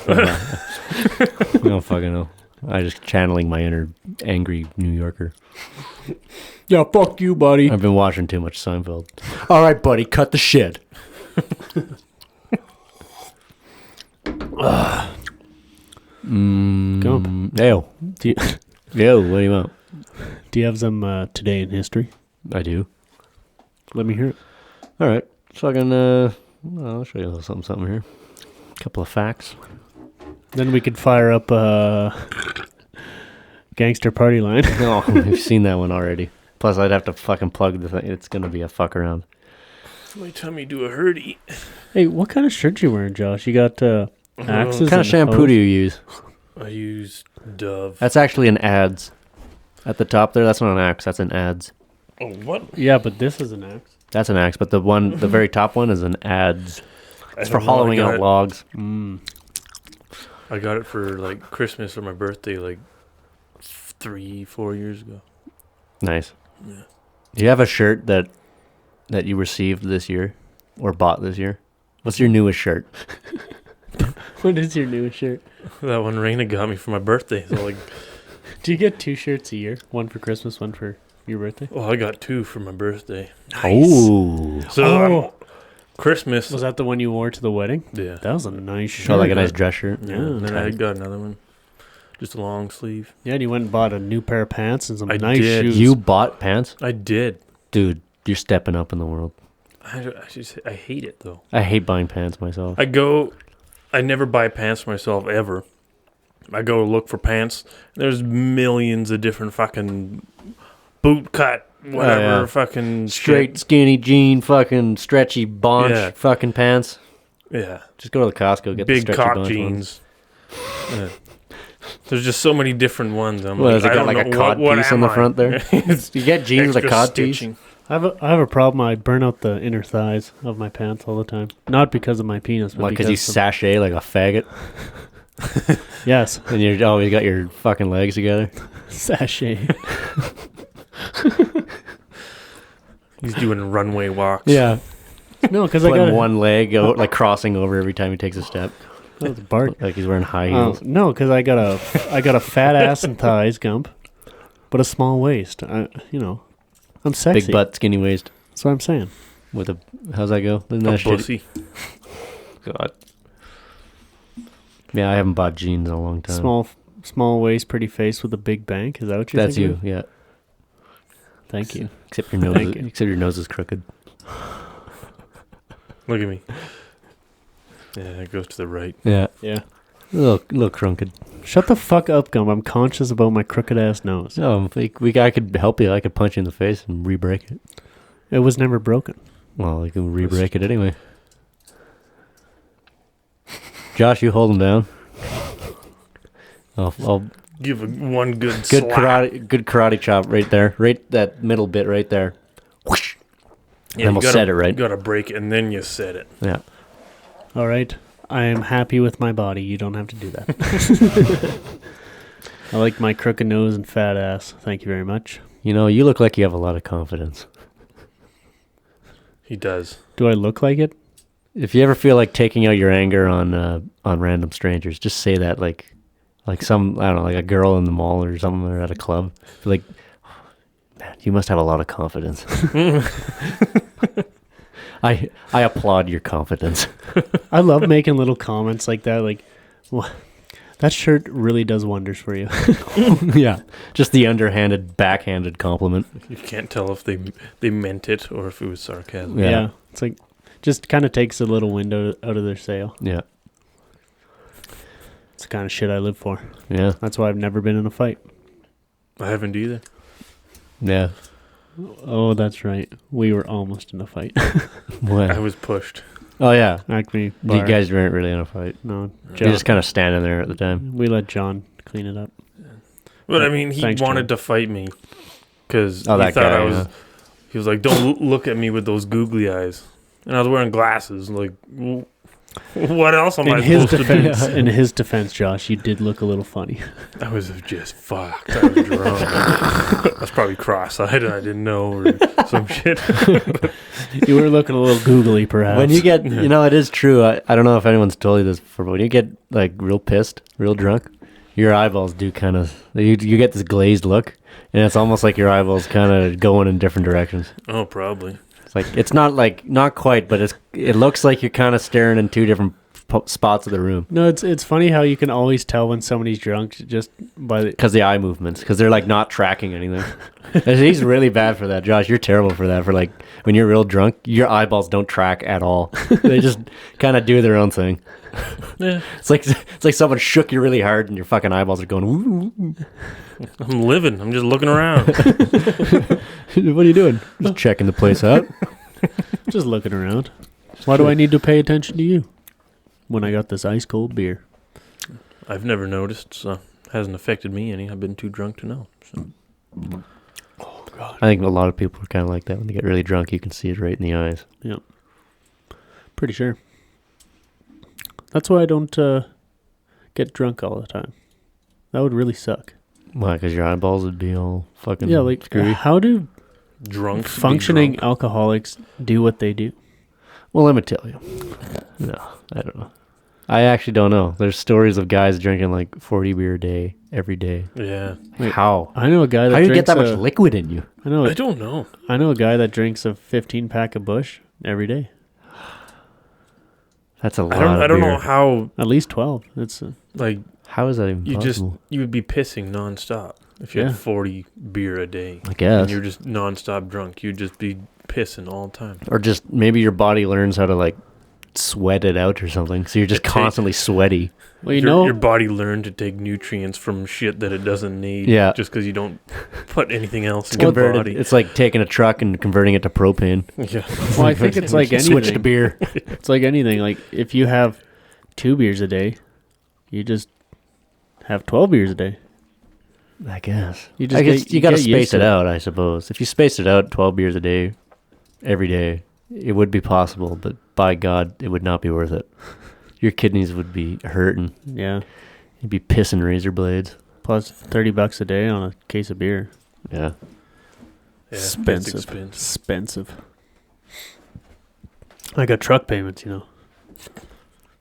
I don't fucking know. I just channeling my inner angry New Yorker. Yeah, fuck you, buddy. I've been watching too much Seinfeld. All right, buddy, cut the shit. Gump. Yo. Do you, Yo, what do you want? do you have some today in history? I do. Let me hear it. All right. Fucking, I'll show you a little something here. A couple of facts. Then we could fire up Gangster Party Line. No, we've seen that one already. Plus, I'd have to fucking plug the thing. It's going to be a fuck around. My tummy do a hurdy. Hey, what kind of shirt you wearing, Josh? You got Axes What kind of shampoo do you use? I use Dove. That's actually an Ads. At the top there, that's not an Axe. That's an Ads. Oh, what? Yeah, but this is an axe. That's an Axe, but the very top one is an Ads. It's for hollowing out logs. I got it for like Christmas or my birthday, like 3-4 years ago. Nice. Yeah. Do you have a shirt that you received this year or bought this year? What's your newest shirt? What is your newest shirt? That one Raina got me for my birthday. So like, Do you get 2 shirts a year? One for Christmas, one for your birthday? well, I got 2 for my birthday. Oh. So Christmas. Was that the one you wore to the wedding? Yeah. That was a nice shirt. Oh, like a nice dress shirt. Yeah. And then I got another one, just a long sleeve. Yeah, and you went and bought a new pair of pants and some I nice did. shoes. You bought pants? I did. Dude, you're stepping up in the world. I hate it though. I hate buying pants myself. I never buy pants for myself ever. I go look for pants. There's millions of different fucking boot cut, whatever, fucking straight shit. skinny jean, fucking stretchy bonch, fucking pants. Yeah, Just go to the Costco, get the big stretchy cock bonch jeans. Yeah. There's just so many different ones. I'm Well, like, has it I got don't like a know cod what piece am on the I? front there? You get jeans with a Extra cod piece? stitching. I have a problem. I burn out the inner thighs of my pants all the time. Not because of my penis, but Why? Because you of- sashay like a faggot, Yes, and you always got your fucking legs together. sachet. He's doing runway walks. Yeah, No, because I putting got one leg out, like crossing over every time he takes a step, That was Bart. like he's wearing high heels. No, because I got a fat ass and thighs, Gump, but a small waist. I'm sexy. Big butt, skinny waist. That's what I'm saying. With a how's that go? Isn't A that shitty? pussy. God. Yeah, I haven't bought jeans in a long time. Small waist, pretty face with a big bank. Is that what you're That's thinking? you, yeah. Thank you. Except your nose. Thank you. Except your nose is crooked. Look at me. Yeah, it goes to the right. Yeah, Yeah. a little crooked. Shut the fuck up, Gump. I'm conscious about my crooked ass nose. No, I could help you. I could punch you in the face and re-break it. It was never broken. Well, you can re-break it anyway. Josh, you hold him down. I'll Give one good good slap. karate chop right there, right that middle bit right there. Whoosh. Yeah, Then we'll set it right. You gotta break it and then you set it. Yeah. All right. I am happy with my body. You don't have to do that. I like my crooked nose and fat ass. Thank you very much. You know, you look like you have a lot of confidence. He does. Do I look like it? If you ever feel like taking out your anger on random strangers, just say that like some, I don't know, like a girl in the mall or something, or at a club. Be like, man, you must have a lot of confidence. I applaud your confidence. I love making little comments like that. Like, well, that shirt really does wonders for you. Yeah, just the underhanded, backhanded compliment. You can't tell if they meant it or if it was sarcasm. Yeah. It's like, just kind of takes a little window out of their sale. Yeah, It's the kind of shit I live for. yeah, That's why I've never been in a fight. I haven't either. yeah. Oh, that's right. We were almost in a fight. When? I was pushed. Oh yeah, Actually, you Bar. guys weren't really in a fight. No, You're John. just kind of standing there at the time. We let John clean it up. But I mean, he Thanks, wanted John. to fight me because Oh, he that thought guy, I was. yeah. He was like, "Don't look at me with those googly eyes," and I was wearing glasses. Like, what else am I In his supposed to defense, do? in his defense, Josh, you did look a little funny. I was just fucked. I was drunk. I was probably cross-eyed and I didn't know or some shit. You were looking a little googly, perhaps. When you get, you know, it is true. I don't know if anyone's told you this before, but when you get like real pissed, real drunk, your eyeballs do kind of, you get this glazed look, and it's almost like your eyeballs kind of going in different directions. Oh, probably. It's like, it's not quite, but it looks like you're kind of staring in two different spots of the room. No, it's funny how you can always tell when somebody's drunk just by the. Because the eye movements, because they're like not tracking anything. And he's really bad for that, Josh. You're terrible for that. For like when you're real drunk, your eyeballs don't track at all. They just kind of do their own thing. Yeah. It's like someone shook you really hard, and your fucking eyeballs are going. Ooh, ooh, I'm living. I'm just looking around. ooh. What are you doing? Just checking the place out. Just looking around. Why do I need to pay attention to you? when I got this ice cold beer. I've never noticed, so hasn't affected me any. I've been too drunk to know. So. Oh God. I think a lot of people are kind of like that. When they get really drunk, you can see it right in the eyes. Yep. Pretty sure. That's why I don't get drunk all the time. That would really suck. Why? Because your eyeballs would be all fucking screwy. How do Drunk functioning drunk. alcoholics do what they do? Well, let me tell you. No, I don't know. I actually don't know. There's stories of guys drinking like 40 beer a day, every day. Yeah. Wait, how? I know a guy that How do you get drinks that much liquid in you? I don't know. I know a guy that drinks a 15 pack of Busch every day. That's a lot. I don't beer. know how. At least 12. It's Like How is that even possible? you would be pissing nonstop if you had 40 beer a day. I guess. And you're just nonstop drunk. You'd just be pissing all the time. Or just maybe your body learns how to like sweat it out or something. So you're just constantly sweaty. well, Your body learned to take nutrients from shit that it doesn't need. Yeah. Just because you don't put anything else in Converted. your body. It's like taking a truck and converting it to propane. Yeah. Well, I think it's like anything. Switch to beer. It's like anything. Like if you have 2 beers a day, you just have 12 beers a day. I guess. You just I guess you got to get used space to it out, I suppose. If you space it out 12 beers a day, every day, it would be possible, but by God, it would not be worth it. Your kidneys would be hurting. Yeah. You'd be pissing razor blades. Plus $30 a day on a case of beer. Yeah. Yeah, Expensive. it's expensive. Expensive. I got truck payments, you know.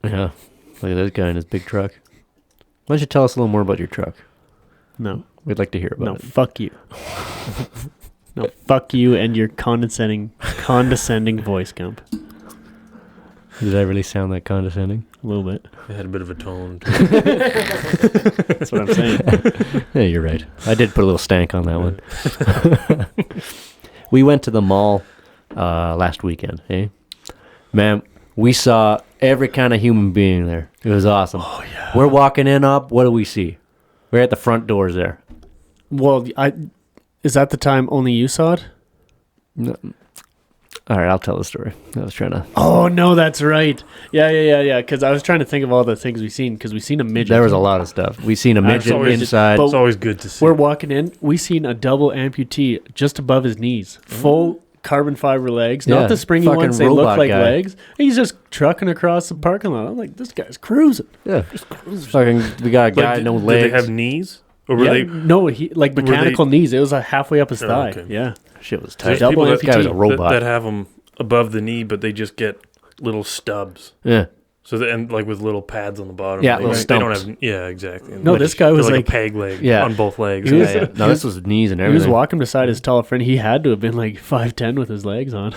Yeah. Look at this guy in his big truck. Why don't you tell us a little more about your truck? No. We'd like to hear about No, it. fuck you. No, fuck you and your condescending voice, Gump. Did I really sound that condescending? A little bit. It had a bit of a tone. That's what I'm saying. Yeah, you're right. I did put a little stank on that one. We went to the mall last weekend, eh? Man, we saw every kind of human being there. It was awesome. Oh, yeah. We're walking in up. What do we see? We're at the front doors there. Well, is that the time only you saw it? No. All right, I'll tell the story. I was trying to... Oh, no, that's right. Yeah. Because I was trying to think of all the things we've seen, because we've seen a midget. There was a lot of stuff. We seen a midget inside. It's always good to see. We're walking in. We seen a double amputee just above his knees. Full carbon fiber legs. Yeah, Not the springy fucking ones. They look robot like guy. legs. He's just trucking across the parking lot. I'm like, this guy's cruising. Yeah. Fucking, we got a guy, no legs. Did they have knees? Or were Yeah, they... no, he like mechanical knees. It was halfway up his thigh. okay. Yeah. Shit was There's tight. Double people This guy was a amputee. robot. that have them above the knee, but they just get little stubs. Yeah. So and like with little pads on the bottom. Yeah, they, little they don't stumps. have. Yeah, exactly. No, this guy was They're like- a peg leg Yeah. on both legs. He was- Yeah. No, this was knees and He was everything. walking beside his tall friend. He had to have been like 5'10" with his legs on.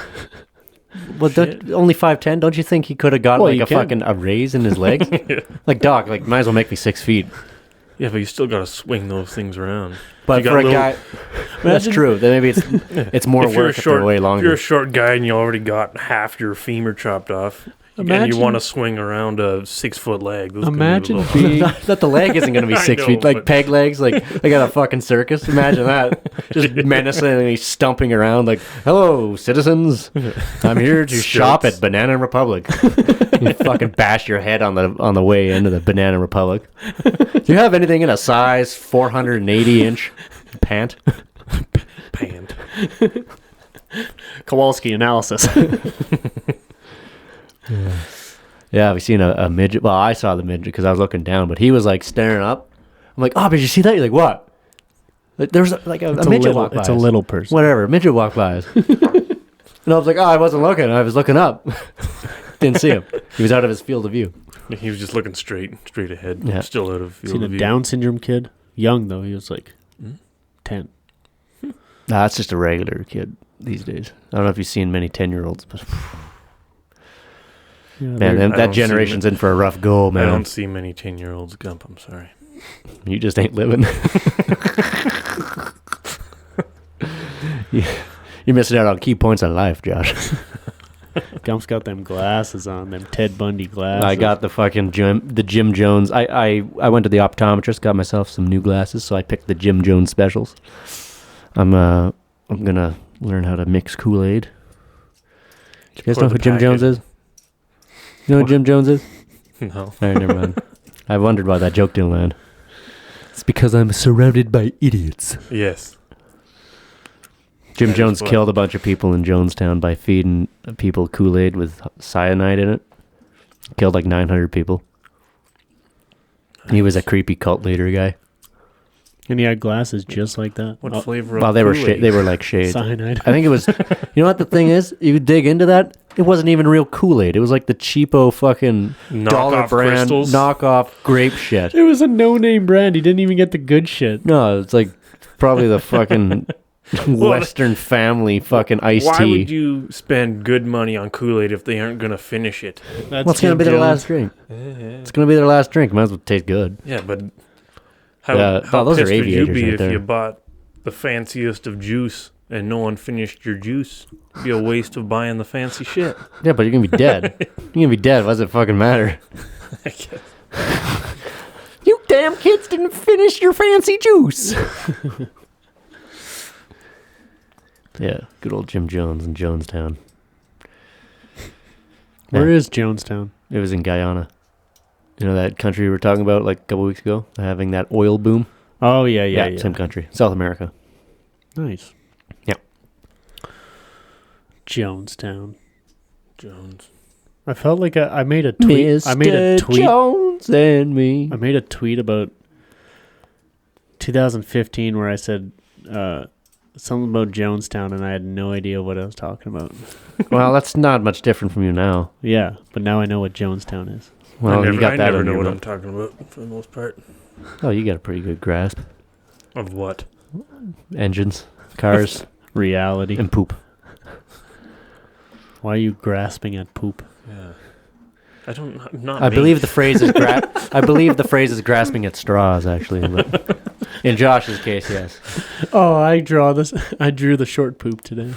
Well, only 5'10"? Don't you think he could have got Well, like you a can. fucking a raise in his legs? Like, dog, like might as well make me 6 feet. Yeah, but you still got to swing those things around. But You for got a little- guy, that's true. Then maybe it's more If you're a work if short, they're way if you're longer. a short guy and you already got half your femur chopped off, and Imagine- you want to swing around a 6 foot leg, those Imagine could be a little- being That the leg isn't going to be I 6 know, feet. Like but- peg legs, like they got a fucking circus. Imagine that. Just menacingly stumping around like, hello, citizens. I'm here to shop at Banana Republic. You fucking bash your head on the way into the Banana Republic. Do you have anything in a size 480-inch pant? pant. Kowalski analysis. Yeah, we seen a midget. Well, I saw the midget because I was looking down, but he was like staring up. I'm like, oh, did you see that? You're like, what? Like, there's like a midget walk by It's us. a little person. Whatever, midget walked by us. And I was like, oh, I wasn't looking. I was looking up. Didn't see him. He was out of his field of view. He was just looking straight ahead. Yeah. Still out of field Seen a of view. Down syndrome kid. Young though. He was like 10. Nah, that's just a regular kid these days. I don't know if you've seen many 10-year-olds, but Yeah, man, they're- that don't see generation's in for a rough go, I man. don't see many 10-year-olds, Gump. I'm sorry. You just ain't living. You're missing out on key points in life, Josh. Gump's got them glasses on, them Ted Bundy glasses. I got the fucking Jim Jones. I went to the optometrist, got myself some new glasses, so I picked the Jim Jones specials. I'm gonna learn how to mix Kool-Aid. You guys know who Jim Jones is? You know who Jim Jones is? No. All right, never mind. I wondered why that joke didn't land. It's because I'm surrounded by idiots. Yes. Jim That Jones is what- killed a bunch of people in Jonestown by feeding people Kool-Aid with cyanide in it. Killed like 900 people. He was a creepy cult leader guy. And he had glasses just like that. What flavor Well, of they were Kool-Aid? they were like shade. Cyanide. I think it was. You know what the thing is? You dig into that, it wasn't even real Kool-Aid. It was like the cheapo fucking dollar Knockoff brand crystals? knockoff grape shit. It was a no-name brand. He didn't even get the good shit. No, it's like probably the fucking Western family fucking iced Why tea. would you spend good money on Kool-Aid if they aren't going to finish it? That's What's gonna Jim be their Jones. last drink? It's gonna be their last drink. Might as well taste good. Yeah, but Yeah, how those are pissed would you aviators be right if there. you bought the fanciest of juice and no one finished your juice? It'd be a waste of buying the fancy shit. Yeah, but you're gonna be dead. You're gonna be dead. Why does it fucking matter? I guess. You damn kids didn't finish your fancy juice. Yeah, good old Jim Jones in Jonestown. Where Yeah. is Jonestown? It was in Guyana. You know that country we were talking about like a couple weeks ago, having that oil boom. Oh, yeah. Same country, South America. Nice. Yeah. Jonestown. Jones. I felt like I made a tweet. I made a Mr. tweet. Jones and me. I made a tweet about 2015 where I said something about Jonestown, and I had no idea what I was talking about. Well, that's not much different from you now. Yeah, but now I know what Jonestown is. Well, you got I that never on know your what mind. I'm talking about for the most part. Oh, you got a pretty good grasp. Of what? Engines, cars, Reality. and poop. Why are you grasping at poop? Yeah. I'm not I me. believe the phrase is grasping at straws. Actually, but in Josh's case, yes. Oh, I drew the short poop today.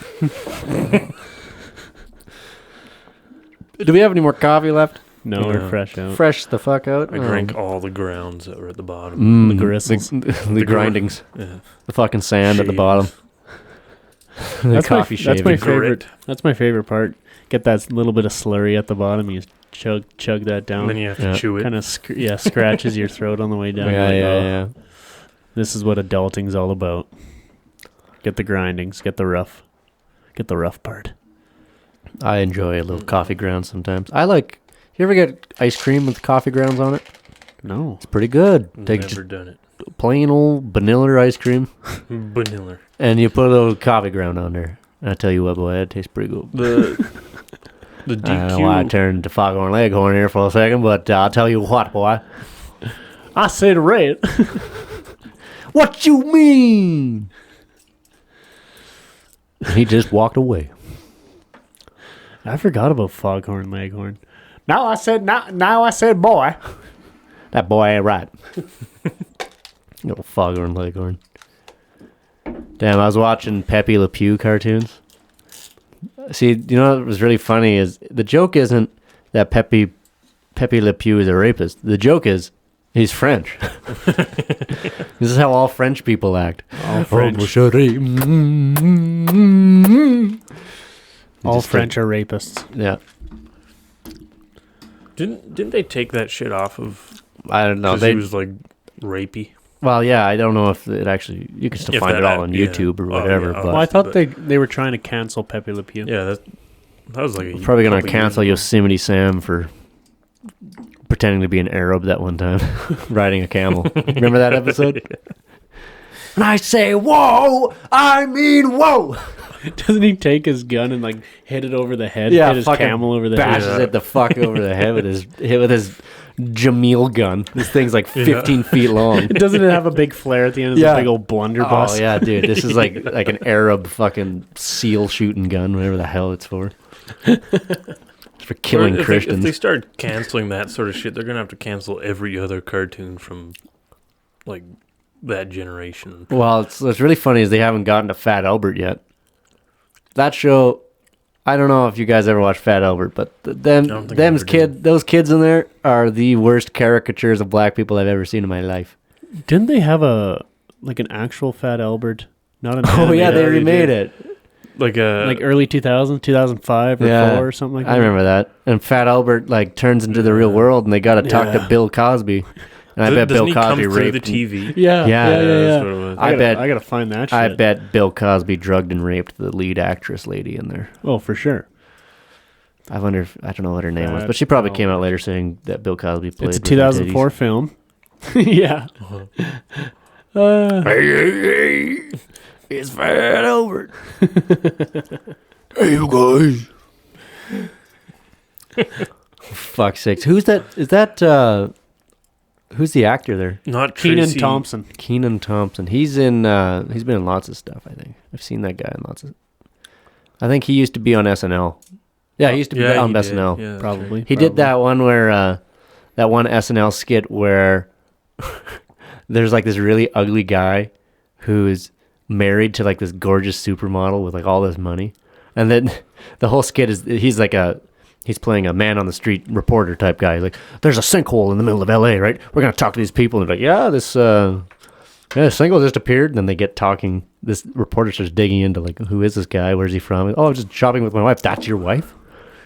Do we have any more coffee left? No, No. we're fresh out. Fresh the fuck out. I drank all the grounds that were at the bottom. The gristles. the grindings, Yeah. the fucking sand at the Shavings. bottom. The coffee That's my shavings. favorite. Grit. That's my favorite part. Get that little bit of slurry at the bottom. You just chug that And down. then you have to Yeah. chew it. Kind of scratches your throat on the way down. Yeah, You're like, yeah, "Oh, This is what adulting's all about. Get the grindings. Get the rough part. I enjoy a little coffee ground sometimes. I like. You ever get ice cream with coffee grounds on it? No. It's pretty good. Take Never just done it. plain old vanilla ice cream, Vanilla. and you put a little coffee ground on there. And I tell you what, boy, it tastes pretty good. The I don't know why I DQ. turned to Foghorn Leghorn here for a second, but I'll tell you what, boy. I said red. What you mean? And he just walked away. I forgot about Foghorn Leghorn. Now I said boy. That boy ain't right. Little Foghorn Leghorn. Damn, I was watching Peppy Le Pew cartoons. See, you know what was really funny is the joke isn't that Peppy Le Pew is a rapist. The joke is he's French. This is how all French people act. All French. All Just French are rapists. Yeah. Didn't they take that shit off of? I don't know. Because he was like rapey. Well, yeah, I don't know if it actually. You can still If find that it all act- on yeah. YouTube or Oh, whatever. yeah, but Well, I thought but- they were trying to cancel Peppy Le Pew. Yeah, that was like a probably gonna couple cancel years ago. Yosemite Sam for pretending to be an Arab that one time, riding a camel. Remember that episode? When I say whoa, I mean whoa. Doesn't he take his gun and like hit it over the head? Yeah, hit his fucking camel over the Bashes head. it the fuck over the head with his Jamil gun. This thing's like 15 feet long. Doesn't it have a big flare at the end? It's Yeah. a big old blunderbuss. Oh yeah, dude. This is like an Arab fucking seal shooting gun, whatever the hell it's for. It's for killing Or if Christians. If they start canceling that sort of shit, they're gonna have to cancel every other cartoon from like that generation. Well, what's really funny is they haven't gotten to Fat Albert yet. That show, I don't know if you guys ever watched Fat Albert, but don't think I ever those kids in there are the worst caricatures of black people I've ever seen in my life. Didn't they have an actual Fat Albert? Not an Oh yeah, animated- they they remade did. it. Like early 2000s, 2005 or 4 or something like that. I remember that. And Fat Albert like turns into the real world, and they got to talk to Bill Cosby. And I bet Bill Cosby raped the TV. Yeah. That's what it was. I gotta find that shit. I bet Bill Cosby drugged and raped the lead actress lady in there. Oh, for sure. I wonder if, I don't know what her name was, but she probably came out later saying that Bill Cosby played. It's a 2004 film. Yeah. Hey, it's Fat Albert. Hey, you guys. Fuck's sakes. Who's that? Is that, who's the actor there? Not Keenan Tracy. Thompson. Keenan Thompson. He's in, he's been in lots of stuff, I think. I've seen that guy in lots of, I think he used to be on SNL. Yeah, he used to be on SNL. Yeah, probably. right. He did that one where, that one SNL skit where there's like this really ugly guy who's married to like this gorgeous supermodel with like all this money. And then the whole skit is he's playing a man on the street reporter type guy. Like, there's a sinkhole in the middle of LA, right? We're going to talk to these people. And they're like, yeah, this sinkhole just appeared. And then they get talking. This reporter starts digging into like, who is this guy? Where's he from? Oh, I'm just shopping with my wife. That's your wife?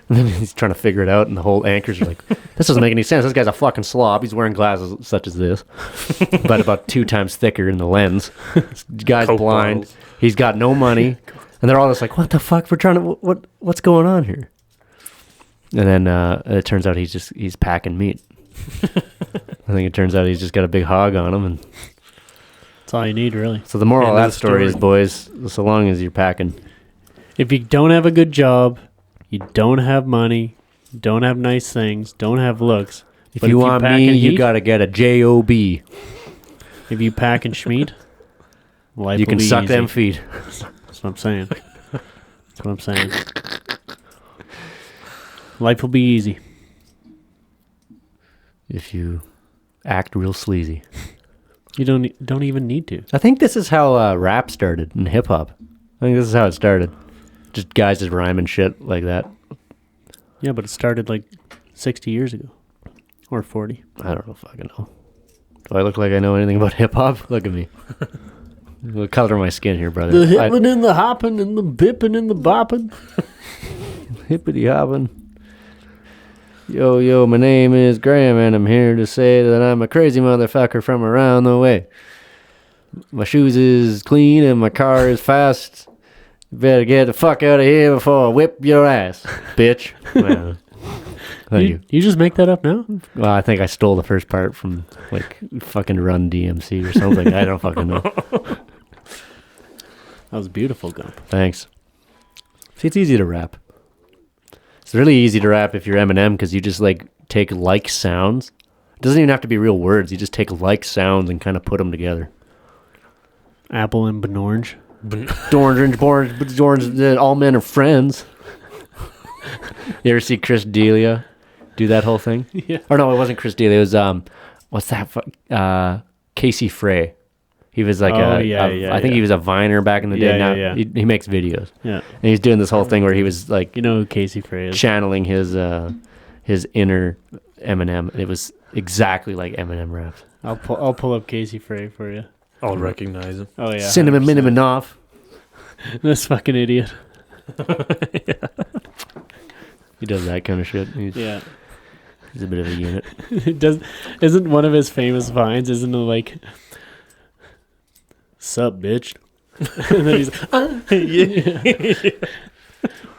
And then he's trying to figure it out, and the whole anchors are like, this doesn't make any sense. This guy's a fucking slob. He's wearing glasses such as this, but about 2 times thicker in the lens. This guy's Coke blind. bottles. He's got no money. And they're all just like, what the fuck? We're trying to, what's going on here? And then it turns out he's packing meat. I think it turns out he's just got a big hog on him. And That's all you need, really. so the moral of End that of the story is, story. boys, so long as you're packing. If you don't have a good job, you don't have money, don't have nice things, don't have looks. If But you want pack me, and you heat, got to get a JOB. If you pack and schmeat, life You will can be suck easy. them feet. That's what I'm saying. That's what I'm saying. Life will be easy. If you act real sleazy. You don't even need to. I think this is how rap started in hip hop. I think this is how it started. Just guys just rhyming shit like that. Yeah, but it started like 60 years ago. Or 40. I don't know fucking know. Do I look like I know anything about hip hop? Look at me. The color of my skin here, brother. The hippin' and the hoppin' and the bippin' and the boppin'. Hippity hoppin'. Yo, my name is Graham, and I'm here to say that I'm a crazy motherfucker from around the way. My shoes is clean and my car is fast. You better get the fuck out of here before I whip your ass, bitch. Well, thank you. You just make that up now? Well, I think I stole the first part from, like, fucking Run DMC or something. I don't fucking know. That was beautiful, Gump. Thanks. See, it's easy to rap. It's really easy to rap if you're Eminem because you just, like, take like sounds. It doesn't even have to be real words. You just take like sounds and kind of put them together. Apple and Benorge. Orange, all men are friends. You ever see Chris D'Elia do that whole thing? Yeah. Or no, it wasn't Chris D'Elia. It was, what's that? Casey Frey. He was like I think he was a Viner back in the day. Now Yeah. He makes videos. Yeah. And he's doing this whole thing where he was like, You know who Casey Frey is? channeling his inner Eminem. It was exactly like Eminem raps. I'll pull up Casey Frey for you. I'll recognize him. Oh, yeah. Cinnamon 100%. minimum off. This fucking idiot. He does that kind of shit. He's a bit of a unit. Isn't one of his famous vines, isn't it like, sup, bitch? And then he's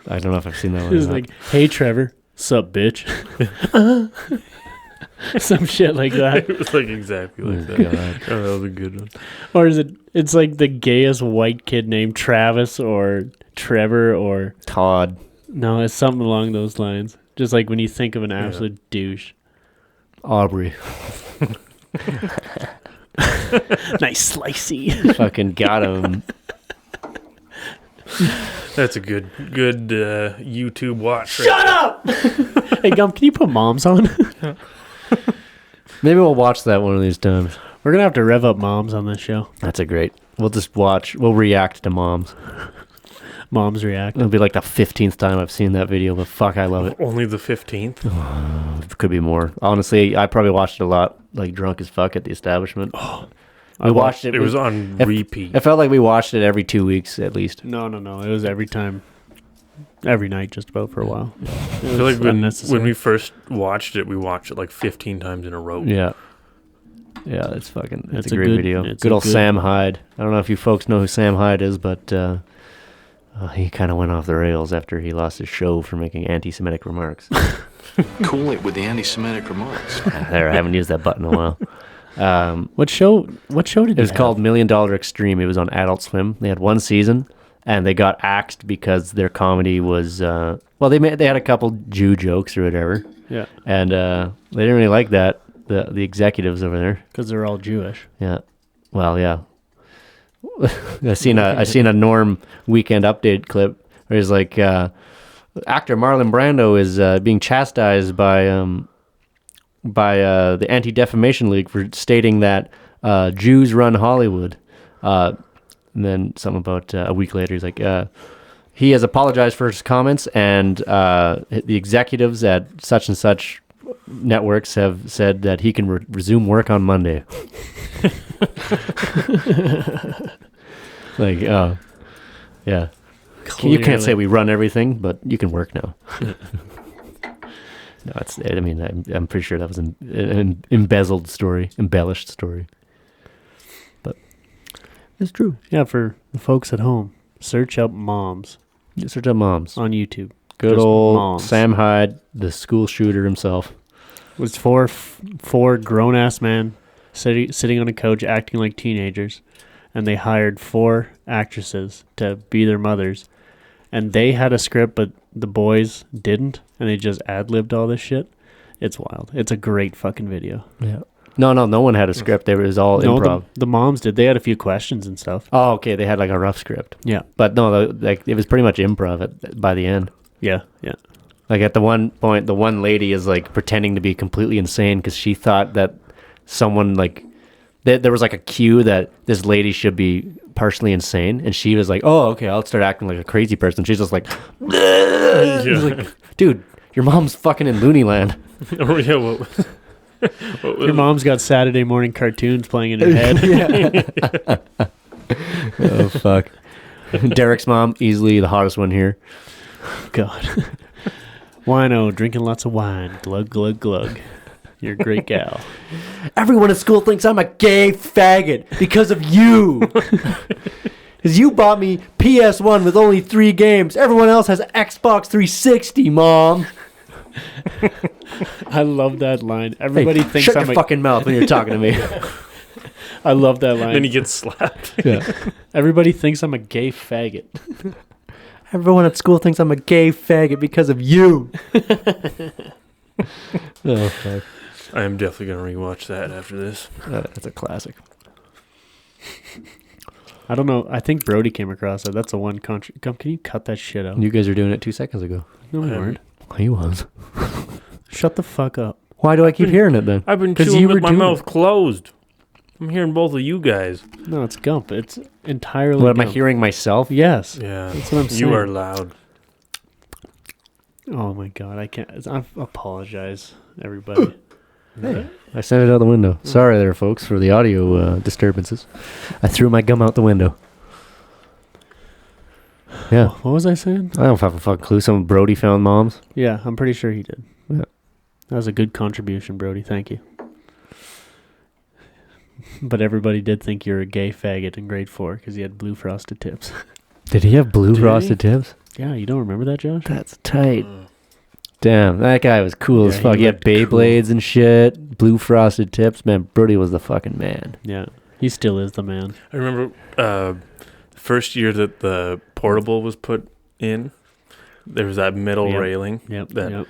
I don't know if I've seen that one. he's like, hey, Trevor, sup, bitch? Some shit like that. It was like exactly like that. God. Oh, that was a good one. Or is it's like the gayest white kid named Travis or Trevor or... Todd. No, it's something along those lines. Just like when you think of an absolute douche. Aubrey. Nice slicey. Fucking got him. That's a good YouTube watch. Shut up! Hey, Gump, can you put Moms on? Maybe we'll watch that one of these times. We're going to have to rev up Moms on this show. That's a great. We'll react to Moms. Moms react. It'll be like the 15th time I've seen that video, but fuck, I love it. Only the 15th. It could be more. Honestly, I probably watched it a lot, like drunk as fuck at the establishment. We watched it. It was on repeat. It felt like we watched it every 2 weeks at least. No. It was every time, every night, just about for a while. I feel like when we first watched it, we watched it like 15 times in a row. Yeah. Yeah, it's a great video. Good old Sam Hyde. I don't know if you folks know who Sam Hyde is, but he kind of went off the rails after he lost his show for making anti-Semitic remarks. Cool it with the anti-Semitic remarks. There, I haven't used that button in a while. What show did it was called $1 Million Extreme. It was on Adult Swim. They had one season, and they got axed because their comedy was they had a couple Jew jokes or whatever. Yeah, and they didn't really like that. The executives over there, because they're all Jewish. Yeah, well, yeah. I seen a Norm Weekend Update clip where he's like, actor Marlon Brando is being chastised by the Anti-Defamation League for stating that Jews run Hollywood. And then something about a week later, he's like, he has apologized for his comments, and the executives at such and such networks have said that he can resume work on Monday. Like, yeah. Clearly. You can't say we run everything, but you can work now. No, I'm pretty sure that was an embellished story. But it's true. Yeah, for the folks at home, search up moms. Search up moms on YouTube. Good Just old moms. Sam Hyde, the school shooter himself. It was four grown-ass men sitting on a couch acting like teenagers, and they hired 4 actresses to be their mothers, and they had a script, but the boys didn't, and they just ad-libbed all this shit. It's wild. It's a great fucking video. Yeah. No one had a script. It was all improv. The moms did. They had a few questions and stuff. Oh, okay. They had like a rough script. Yeah. But no, like it was pretty much improv by the end. Yeah. Like at the one point, the one lady is like pretending to be completely insane because she thought that someone like there was like a cue that this lady should be partially insane, and she was like, "Oh, okay, I'll start acting like a crazy person." She's just like, like, "Dude, your mom's fucking in Looney Land." Oh yeah, well, your mom's got Saturday morning cartoons playing in her head. Oh fuck. Derek's mom, easily the hottest one here. God. Wino, drinking lots of wine. Glug, glug, glug. You're a great gal. Everyone at school thinks I'm a gay faggot because of you. Because you bought me PS1 with only 3 games. Everyone else has Xbox 360, Mom. I love that line. Everybody thinks shut I'm your fucking mouth when you're talking to me. I love that line. Then he gets slapped. Yeah. Everybody thinks I'm a gay faggot. Everyone at school thinks I'm a gay faggot because of you. Oh, fuck. I am definitely going to rewatch that after this. That's a classic. I don't know. I think Brody came across it. That's a one country. Can you cut that shit out? You guys are doing it 2 seconds ago. No, we weren't. He was. Shut the fuck up. Why do I keep hearing it then? I've been chewing with my mouth closed. I'm hearing both of you guys. No, it's Gump. It's entirely What, am Gump. I hearing myself? Yes. Yeah. That's what I'm saying. You are loud. Oh my God. I can't. I apologize, everybody. Hey, I sent it out the window. Sorry there, folks, for the audio disturbances. I threw my gum out the window. Yeah. What was I saying? I don't have a fucking clue. Some Brody found moms. Yeah, I'm pretty sure he did. Yeah. That was a good contribution, Brody. Thank you. But everybody did think you're a gay faggot in grade 4 because he had blue frosted tips. Did he have blue frosted tips? Yeah, you don't remember that, Josh? That's tight. Damn, that guy was cool as fuck. He had looked Beyblades and shit, blue frosted tips. Man, Brody was the fucking man. Yeah, he still is the man. I remember the first year that the portable was put in, there was that metal railing that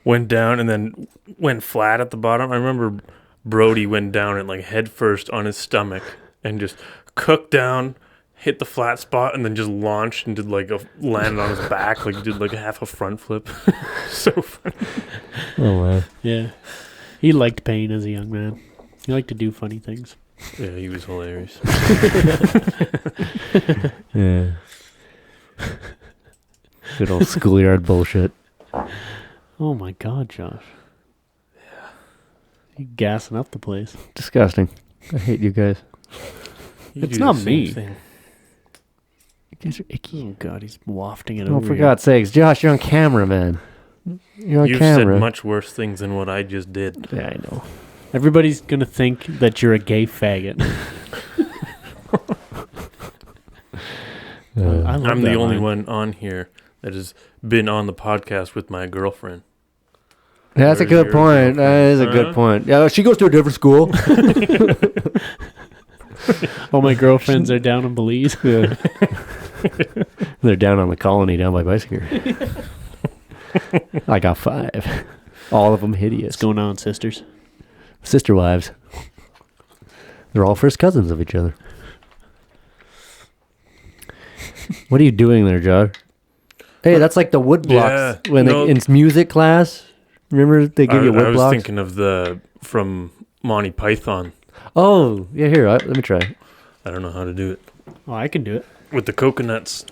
went down and then went flat at the bottom. I remember Brody went down and like head first on his stomach and just cooked down, hit the flat spot, and then just launched and did like landed on his back, like did like half a front flip. So funny. Oh man. Yeah, he liked pain as a young man. He liked to do funny things. Yeah, he was hilarious. Yeah. Good old schoolyard bullshit. Oh my God, Josh. Yeah. You gassing up the place. Disgusting. I hate you guys. You It's do not the same me. thing. You guys are icky. Oh God, he's wafting it Oh, over for here. God's sakes, Josh, you're on camera, man. You're on You've camera. said much worse things than what I just did. Yeah, I know. Everybody's gonna think that you're a gay faggot. I love I'm that the only line. one on here that has been on the podcast with my girlfriend. That's a Where's good your point. That is a girlfriend? good point. Yeah, she goes to a different school. All my girlfriends are down in Belize. Yeah. They're down on the colony down by Bicycle. I got 5. All of them hideous. What's going on, sisters? Sister wives. They're all first cousins of each other. What are you doing there, Josh? Hey, that's like the wood blocks when they in music class. Remember they give you wood I was blocks? thinking of from Monty Python. Oh, yeah, here, let me try. I don't know how to do it. Oh, I can do it. With the coconuts.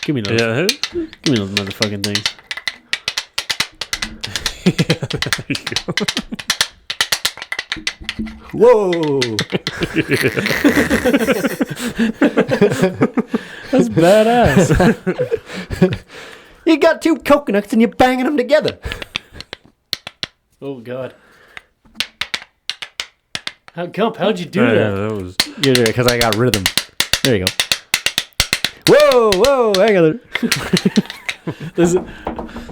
Give me those. Yeah. Give me those motherfucking things. There you go. Whoa! That's badass. You got 2 coconuts and you're banging them together. Oh God. How'd you do Yeah, that? that was. Yeah, because I got rhythm. There you go. Whoa, hang on there.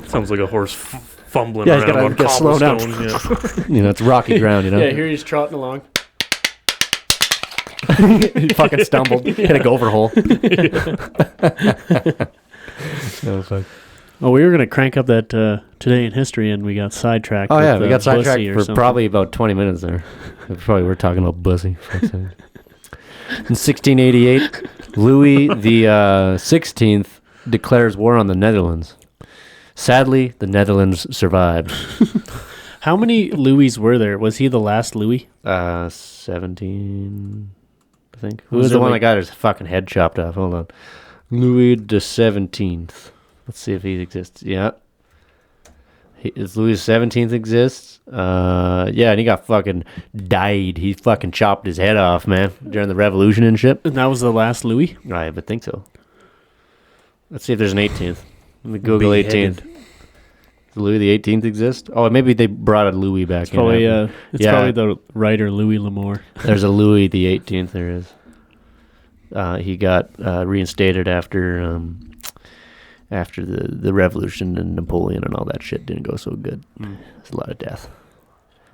Sounds like a horse fumbling Yeah, he's around gotta on get slowed down. cobblestone. Yeah. You know, it's rocky ground, you know? Yeah, here he's trotting along. He fucking stumbled. Hit a gopher hole. Oh, fuck. Oh, we were gonna crank up that Today in History, and we got sidetracked. Oh, with, yeah, we got sidetracked Bussy or for something. probably about 20 minutes there. Probably we're talking about Bussy. In 1688, Louis the 16th declares war on the Netherlands. Sadly, the Netherlands survived. How many Louis were there? Was he the last Louis? 17, I think. Who Was was it the one like- that got his fucking head chopped off? Hold on. Louis the 17th. Let's see if he exists. Yeah. Is Louis the 17th exists? Yeah, and he got fucking died. He fucking chopped his head off, man, during the revolution and shit. And that was the last Louis? I would think so. Let's see if there's an 18th. Let me Google 18th. Does Louis the 18th exist? Oh, maybe they brought a Louis back It's probably in. it's probably the writer Louis L'Amour. There's a Louis the 18th. There is. He got reinstated after the revolution and Napoleon and all that shit didn't go so good. There's a lot of death.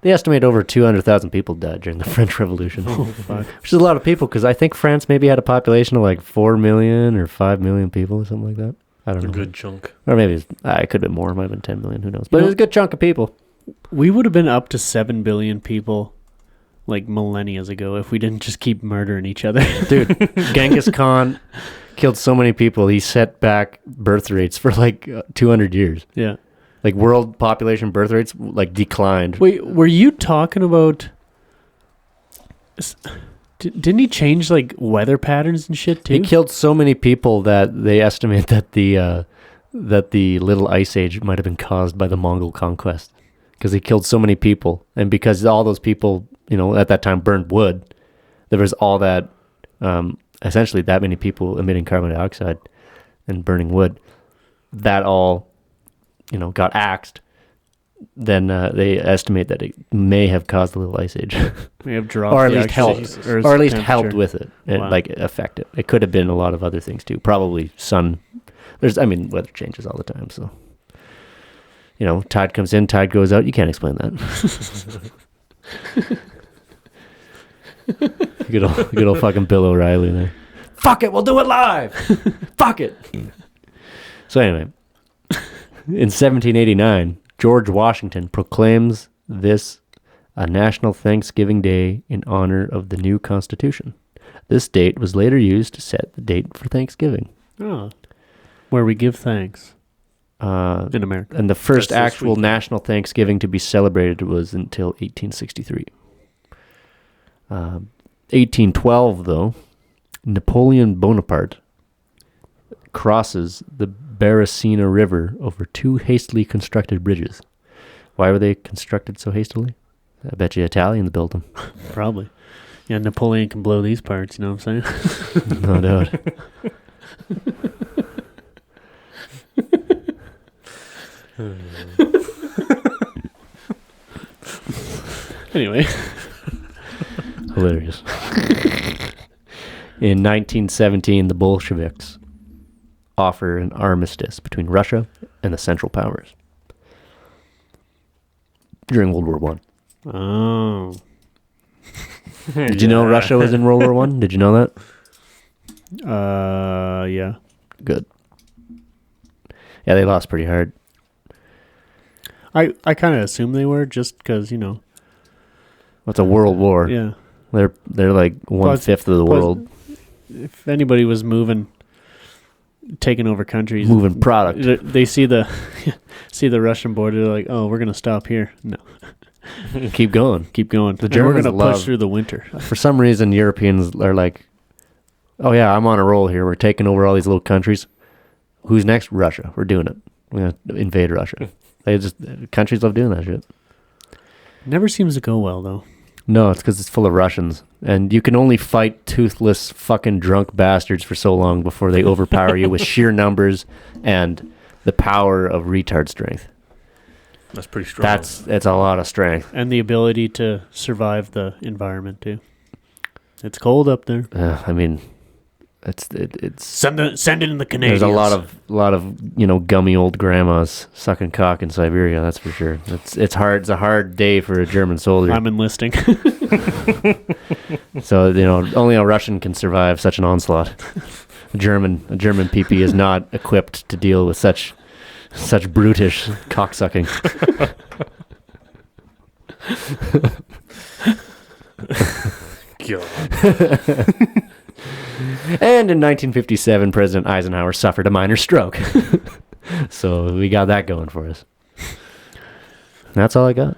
They estimate over 200,000 people died during the French Revolution. Oh, fuck. Which is a lot of people because I think France maybe had a population of like 4 million or 5 million people or something like that. I don't A know. good chunk. Or maybe it could have been more. It might have been 10 million. Who knows? But it was a good chunk of people. We would have been up to 7 billion people like millennia ago if we didn't just keep murdering each other. Dude, Genghis Khan killed so many people. He set back birth rates for like 200 years. Yeah. Like world population birth rates like declined. Wait, were you talking about... Didn't he change like weather patterns and shit too? He killed so many people that they estimate that the Little Ice Age might have been caused by the Mongol conquest because he killed so many people, and because all those people, at that time burned wood, there was all that, essentially that many people emitting carbon dioxide and burning wood, that all, got axed. Then they estimate that it may have caused the Little Ice Age. We have dropped or at the least actual helped, Earth's or at least temperature. helped with it, and Wow. like affect it. It could have been a lot of other things too. Probably sun. Weather changes all the time, so tide comes in, tide goes out. You can't explain that. good old fucking Bill O'Reilly there. Fuck it, we'll do it live. Fuck it. So anyway, in 1789. George Washington proclaims this a National Thanksgiving Day in honor of the new Constitution. This date was later used to set the date for Thanksgiving. Oh. Where we give thanks in America. And the first That's this actual weekend. national Thanksgiving to be celebrated was until 1863. 1812, though, Napoleon Bonaparte crosses the Beresina River over 2 hastily constructed bridges. Why were they constructed so hastily? I bet you Italians built them. Probably. Yeah, Napoleon can blow these parts, you know what I'm saying? No doubt. Anyway. Hilarious. In 1917, the Bolsheviks offer an armistice between Russia and the Central Powers during World War One. Oh. Did you know Russia was in World War One? Did you know that? Yeah. Good. Yeah, they lost pretty hard. I kind of assume they were just because, you know. It's a world war. Yeah. They're like 1/5 of the world. If anybody was taking over countries, Moving product. they see the Russian border, they're like, oh, we're gonna stop here. No, Keep going. keep going. The And Germans we're gonna love- push through the winter. For some reason, Europeans are like, oh yeah, I'm on a roll here. We're taking over all these little countries. Who's next? Russia. We're doing it. We're going to invade Russia. Countries love doing that shit. Never seems to go well though. No, it's because it's full of Russians. And you can only fight toothless fucking drunk bastards for so long before they overpower you with sheer numbers and the power of retard strength. That's pretty strong. It's a lot of strength. And the ability to survive the environment too. It's cold up there. I mean, it's Send it in the Canadians. there's a lot of gummy old grandmas sucking cock in Siberia. That's for sure. It's hard. It's a hard day for a German soldier. I'm enlisting. So only a Russian can survive such an onslaught. A German PP is not equipped to deal with such brutish cocksucking. God. And in 1957, President Eisenhower suffered a minor stroke. So we got that going for us. That's all I got.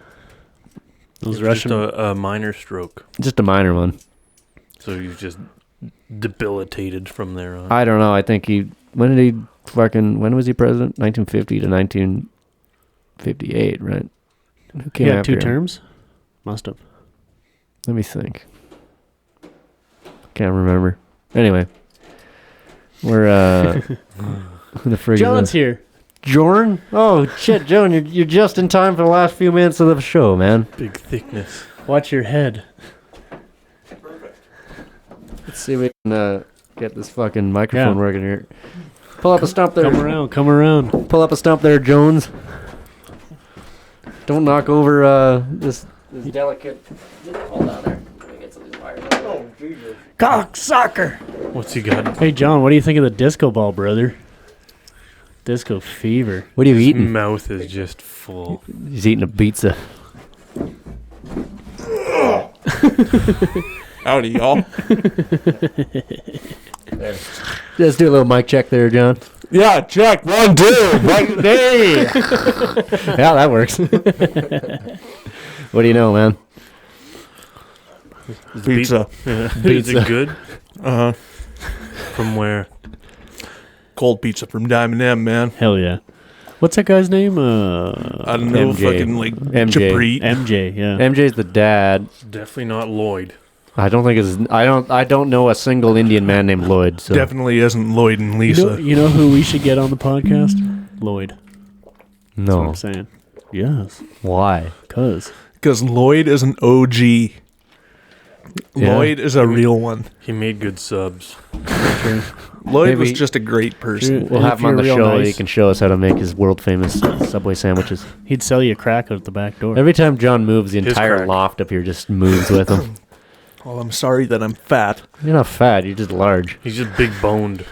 Those It's Russian. just a minor stroke. Just a minor one. So you've just debilitated from there on. I don't know. I think when was he president? 1950 to 1958, right? Who came He had after 2 him? terms. Must have. Let me think. Can't remember. Anyway, we're who the frig is John's this? here. Jordan? Oh shit, Joan, you're just in time for the last few minutes of the show, man. Big thickness. Watch your head. Let's see if we can get this fucking microphone Yeah. working here. Pull up a stump there. Come around. Pull up a stump there, Jones. Don't knock over this delicate. Hold on there. Let me get some of these wires. Oh, Jesus. Cocksucker. What's he got? Hey, John, what do you think of the disco ball, brother? Disco fever. What are you His eating? mouth is just full. He's eating a pizza. Howdy, y'all. Let's do a little mic check there, John. Yeah, check. 1, 2. Right there. Yeah, that works. What do you know, man? Pizza. Is Pizza. it good? Uh-huh. From where? Cold pizza from Diamond M, man. Hell yeah. What's that guy's name? I don't know, MJ. fucking like MJ. Japrit. MJ, yeah. MJ's the dad. Definitely not Lloyd. I don't know a single Indian man named Lloyd. So. Definitely isn't Lloyd and Lisa. You know who we should get on the podcast? Lloyd. That's what No. I'm saying. Yes. Why? Because. Because Lloyd is an OG. Yeah. Lloyd is a real one. He made good subs. Lloyd was Maybe- just a great person. We'll And have if him on the you're show. real He nice- can show us how to make his world famous Subway sandwiches. He'd sell you crack out the back door. Every time John moves, the His entire crack. loft up here just moves with him. Well, I'm sorry that I'm fat. You're not fat. You're just large. He's just big boned.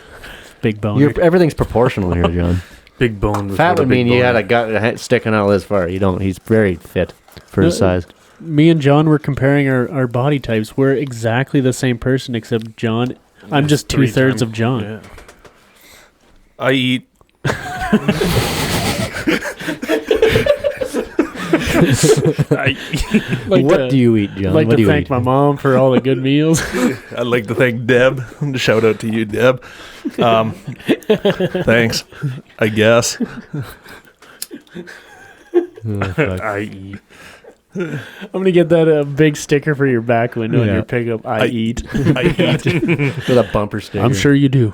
Big boner. Everything's proportional here, John. Big boned. with Fat what a would big mean you bone had a is. gut sticking out this far. You don't. He's very fit for his size. Me and John were comparing our body types. We're exactly the same person, except John. I'm just 3 2/3 times- of John. Yeah. I eat. What do you eat, John? I'd like what to do you thank eat? my mom for all the good meals. I'd like to thank Deb. Shout out to you, Deb. Thanks, I guess. Oh, fuck. I eat. I'm gonna get that big sticker for your back window in your pickup. I eat. I eat. With a bumper sticker. I'm sure you do.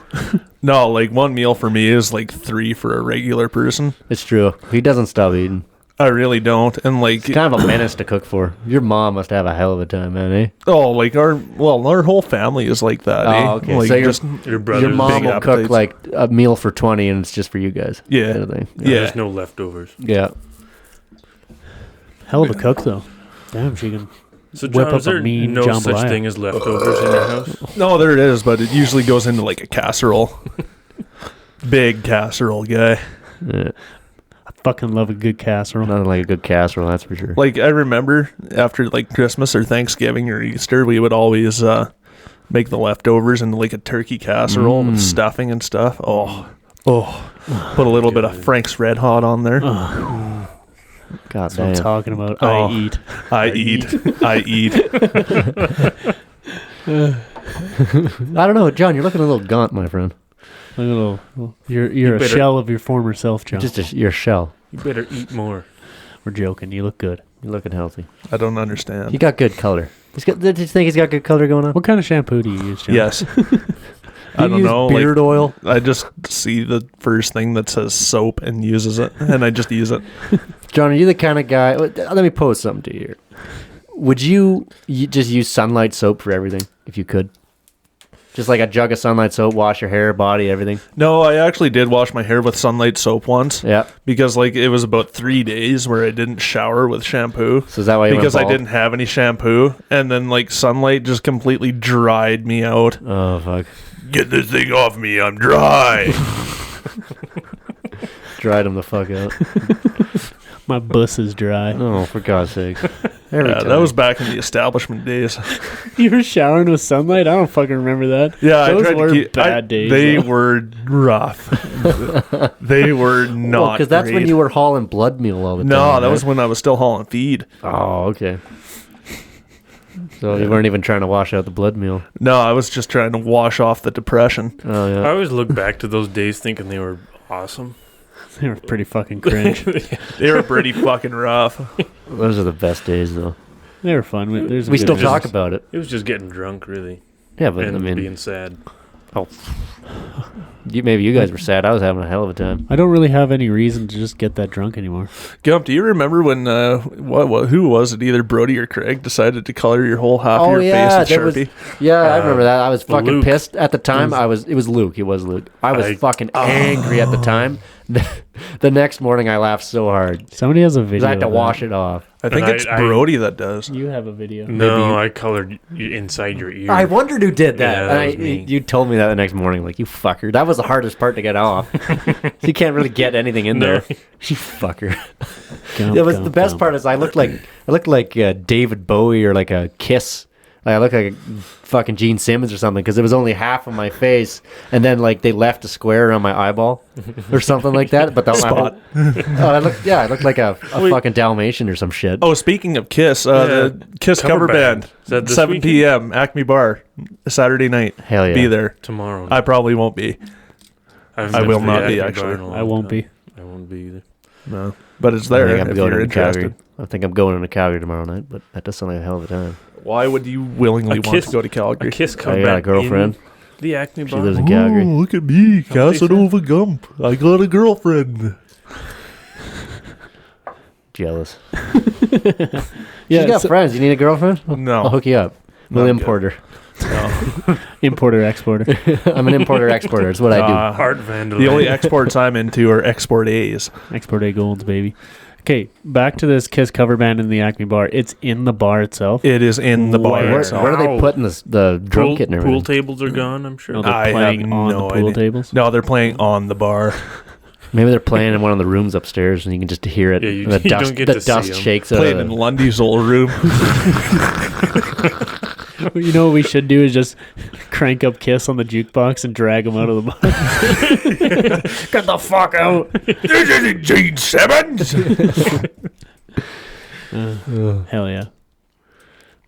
No, like one meal for me is like 3 for a regular person. It's true. He doesn't stop eating. I really don't. And like, It's kind of a menace to cook for. Your mom must have a hell of a time, man, eh? oh, like our whole family is like that. Oh, eh? okay. Like So Your brother's your mom big will appetites. cook like a meal for 20 and it's just for you guys. Yeah. Kind of thing. Yeah. There's no leftovers. Yeah. Hell of a cook though. Damn, she can. So, Whip John, up is a there mean no jambalaya. such thing as leftovers in your house? No, there it is, but it usually goes into like a casserole. Big casserole guy. Yeah. I fucking love a good casserole. Nothing like a good casserole, that's for sure. Like I remember after like Christmas or Thanksgiving or Easter, we would always make the leftovers into like a turkey casserole with stuffing and stuff. Oh, put a little bit of Frank's Red Hot on there. God That's what I'm damn. talking about. Oh. I eat. I eat. I don't know, John, you're looking a little gaunt, my friend. Look at little. You're a better- shell of your former self, John. Your shell. You better eat more. We're joking. You look good. You're looking healthy. I don't understand. You got good color. Did you think he's got good color going on? What kind of shampoo do you use, John? Yes. I You don't use know. Beard oil. I just see the first thing that says soap and uses it, and I just use it. John, are you the kind of guy? Let me pose something to you here. Would you just use Sunlight soap for everything if you could? Just like a jug of Sunlight soap, wash your hair, body, everything. No, I actually did wash my hair with Sunlight soap once. Yeah. Because like it was about 3 days where I didn't shower with shampoo. So is that why you Because went I bald? didn't have any shampoo, and then like Sunlight just completely dried me out. Oh fuck! Get this thing off me, I'm dry. Dried him the fuck out. My bus is dry. Oh, for God's sake! Every Yeah, time. that was back in the establishment days. You were showering with sunlight? I don't fucking remember that. Yeah, Those I tried were to keep. bad days. They though. were rough. They were not. because that's when great. you were hauling blood meal all the time. No, that right? was when I was still hauling feed. Oh, okay. So you weren't even trying to wash out the blood meal. No, I was just trying to wash off the depression. Oh I yeah. always look back to those days thinking they were awesome. They were pretty fucking cringe. They were pretty fucking rough. Those are the best days, though. They were fun. There's We good still days. talk about it. It was just getting drunk, really, Yeah, but and I mean, being sad. maybe you guys were sad. I was having a hell of a time. I don't really have any reason to just get that drunk anymore. Gump, do you remember when who was it? Either Brody or Craig decided to color your whole half of your face there with was, Sharpie? yeah, I remember that. I was fucking Luke. pissed at the time. It was Luke. It was Luke. I was fucking angry at the time. The next morning, I laughed so hard Somebody has a 'cause video. I had to of wash that. it off. I think And it's I- Brody that does. You have a video. No, I colored inside your ear. I wondered who did that. Yeah, that And was me. you told me that the next morning, like, you fucker. That was the hardest part to get off. You can't really get anything in there. You fucker. Gump, It was gump, the best gump. part is I looked like David Bowie or like a Kiss. Like, I looked like a fucking Gene Simmons or something because it was only half of my face, and then like they left a square around my eyeball or something like that. But that Spot. I looked like a fucking Dalmatian or some shit. Oh, speaking of Kiss, the Kiss cover band, Is that this 7 weekend? p.m. Acme Bar, Saturday night. Hell yeah. Be there. Tomorrow. I probably won't be. I've I been will to not the be, Acme actually. Bar in a I long won't time. be. I won't be either. No, but it's I there think I'm if going you're to interested. Calgary. I think I'm going to Calgary tomorrow night, but that does sound like a hell of a time. Why would you willingly A want Kiss- to go to A Calgary? Kiss cover I got a band girlfriend. in the Acme She Bar. lives in Calgary. look at me, Casanova Gump. I got a girlfriend. Jealous. Yeah, She's got so- friends. You need a girlfriend? No. I'll hook you up. We'll Not import her. importer exporter. I'm an importer exporter. It's what I do. Art vandalism. The only exports I'm into are export A's. Export A golds, baby. Okay, back to this Kiss cover band in the Acme Bar. It's in the bar itself. It is in the bar Where? itself. Where are they Wow. putting the drum pool, kit and pool everything? tables are gone, I'm sure. No, they're I playing have on no the pool idea. tables. No, they're playing on the bar. Maybe they're playing in one of the rooms upstairs, and you can just hear it. Yeah, you- the you dust, don't get the to see dust 'em. shakes Playing out in of Lundy's old room. You know what we should do is just crank up Kiss on the jukebox and drag them out of the bar. Get the fuck out. This isn't Gene Simmons. Hell yeah.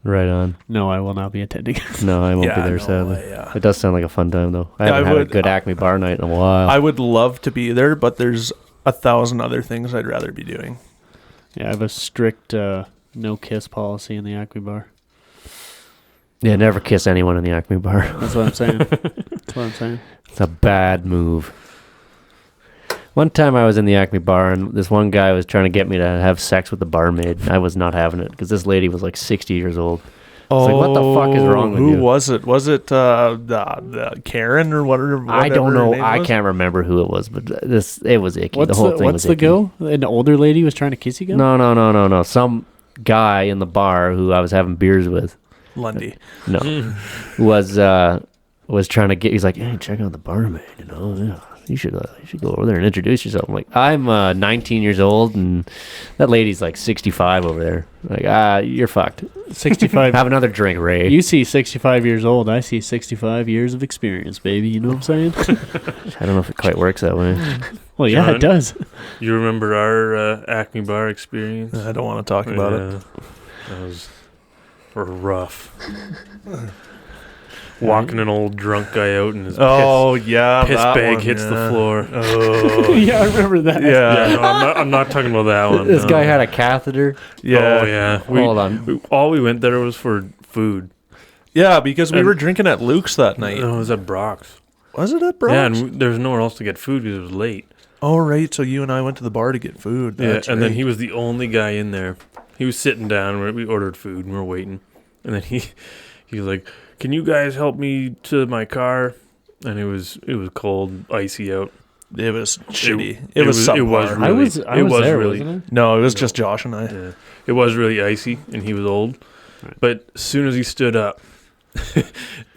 Right on. No, I will not be attending. No, I won't be there, no, sadly. yeah. It does sound like a fun time, though. I Yeah, haven't I had a would- good Acme bar night in a while. I would love to be there, but there's 1,000 other things I'd rather be doing. Yeah, I have a strict no kiss policy in the Acme bar. Yeah, never kiss anyone in the Acme bar. That's what I'm saying. That's what I'm saying. It's a bad move. One time I was in the Acme bar, and this one guy was trying to get me to have sex with the barmaid. I was not having it because this lady was like 60 years old. It's like, what the fuck is wrong with you? Who was it? Was it the Karen or whatever? I don't know. her name I was? can't remember who it was, but it was icky. What's the whole thing what's was the icky. go? An older lady was trying to kiss you? Go? No. Some guy in the bar who I was having beers with. Lundy. No, was trying to get. He's like, hey, check out the barmaid. You know, yeah, you should go over there and introduce yourself. I'm like, I'm 19 years old, and that lady's like 65 over there. Like, you're fucked. 65. Have another drink, Ray. You see 65 years old. I see 65 years of experience, baby. You know what I'm saying? I don't know if it quite works that way. Well, yeah, John? it does. You remember our Acme bar experience? I don't want to talk about it. That was rough. Walking an old drunk guy out and his piss that bag one, hits yeah. the floor. Oh, Yeah, I remember that. yeah. Yeah, no, I'm not talking about that one. This no. guy had a catheter. Yeah. Oh yeah. Hold on. All we went there was for food. Yeah, because we And- were drinking at Luke's that night. No, it was at Brock's. Was it at Brock's? Yeah, and there was nowhere else to get food because it was late. Oh, right. So you and I went to the bar to get food. That's yeah, and then right. he was the only guy in there. He was sitting down. We ordered food and we were waiting. And then he was like, "Can you guys help me to my car?" And it was cold, icy out. It was shitty. It It was was subpar. really- I was it was there, really- wasn't it? No, it was just Josh and I. Yeah, it was really icy, and he was old. But as soon as he stood up,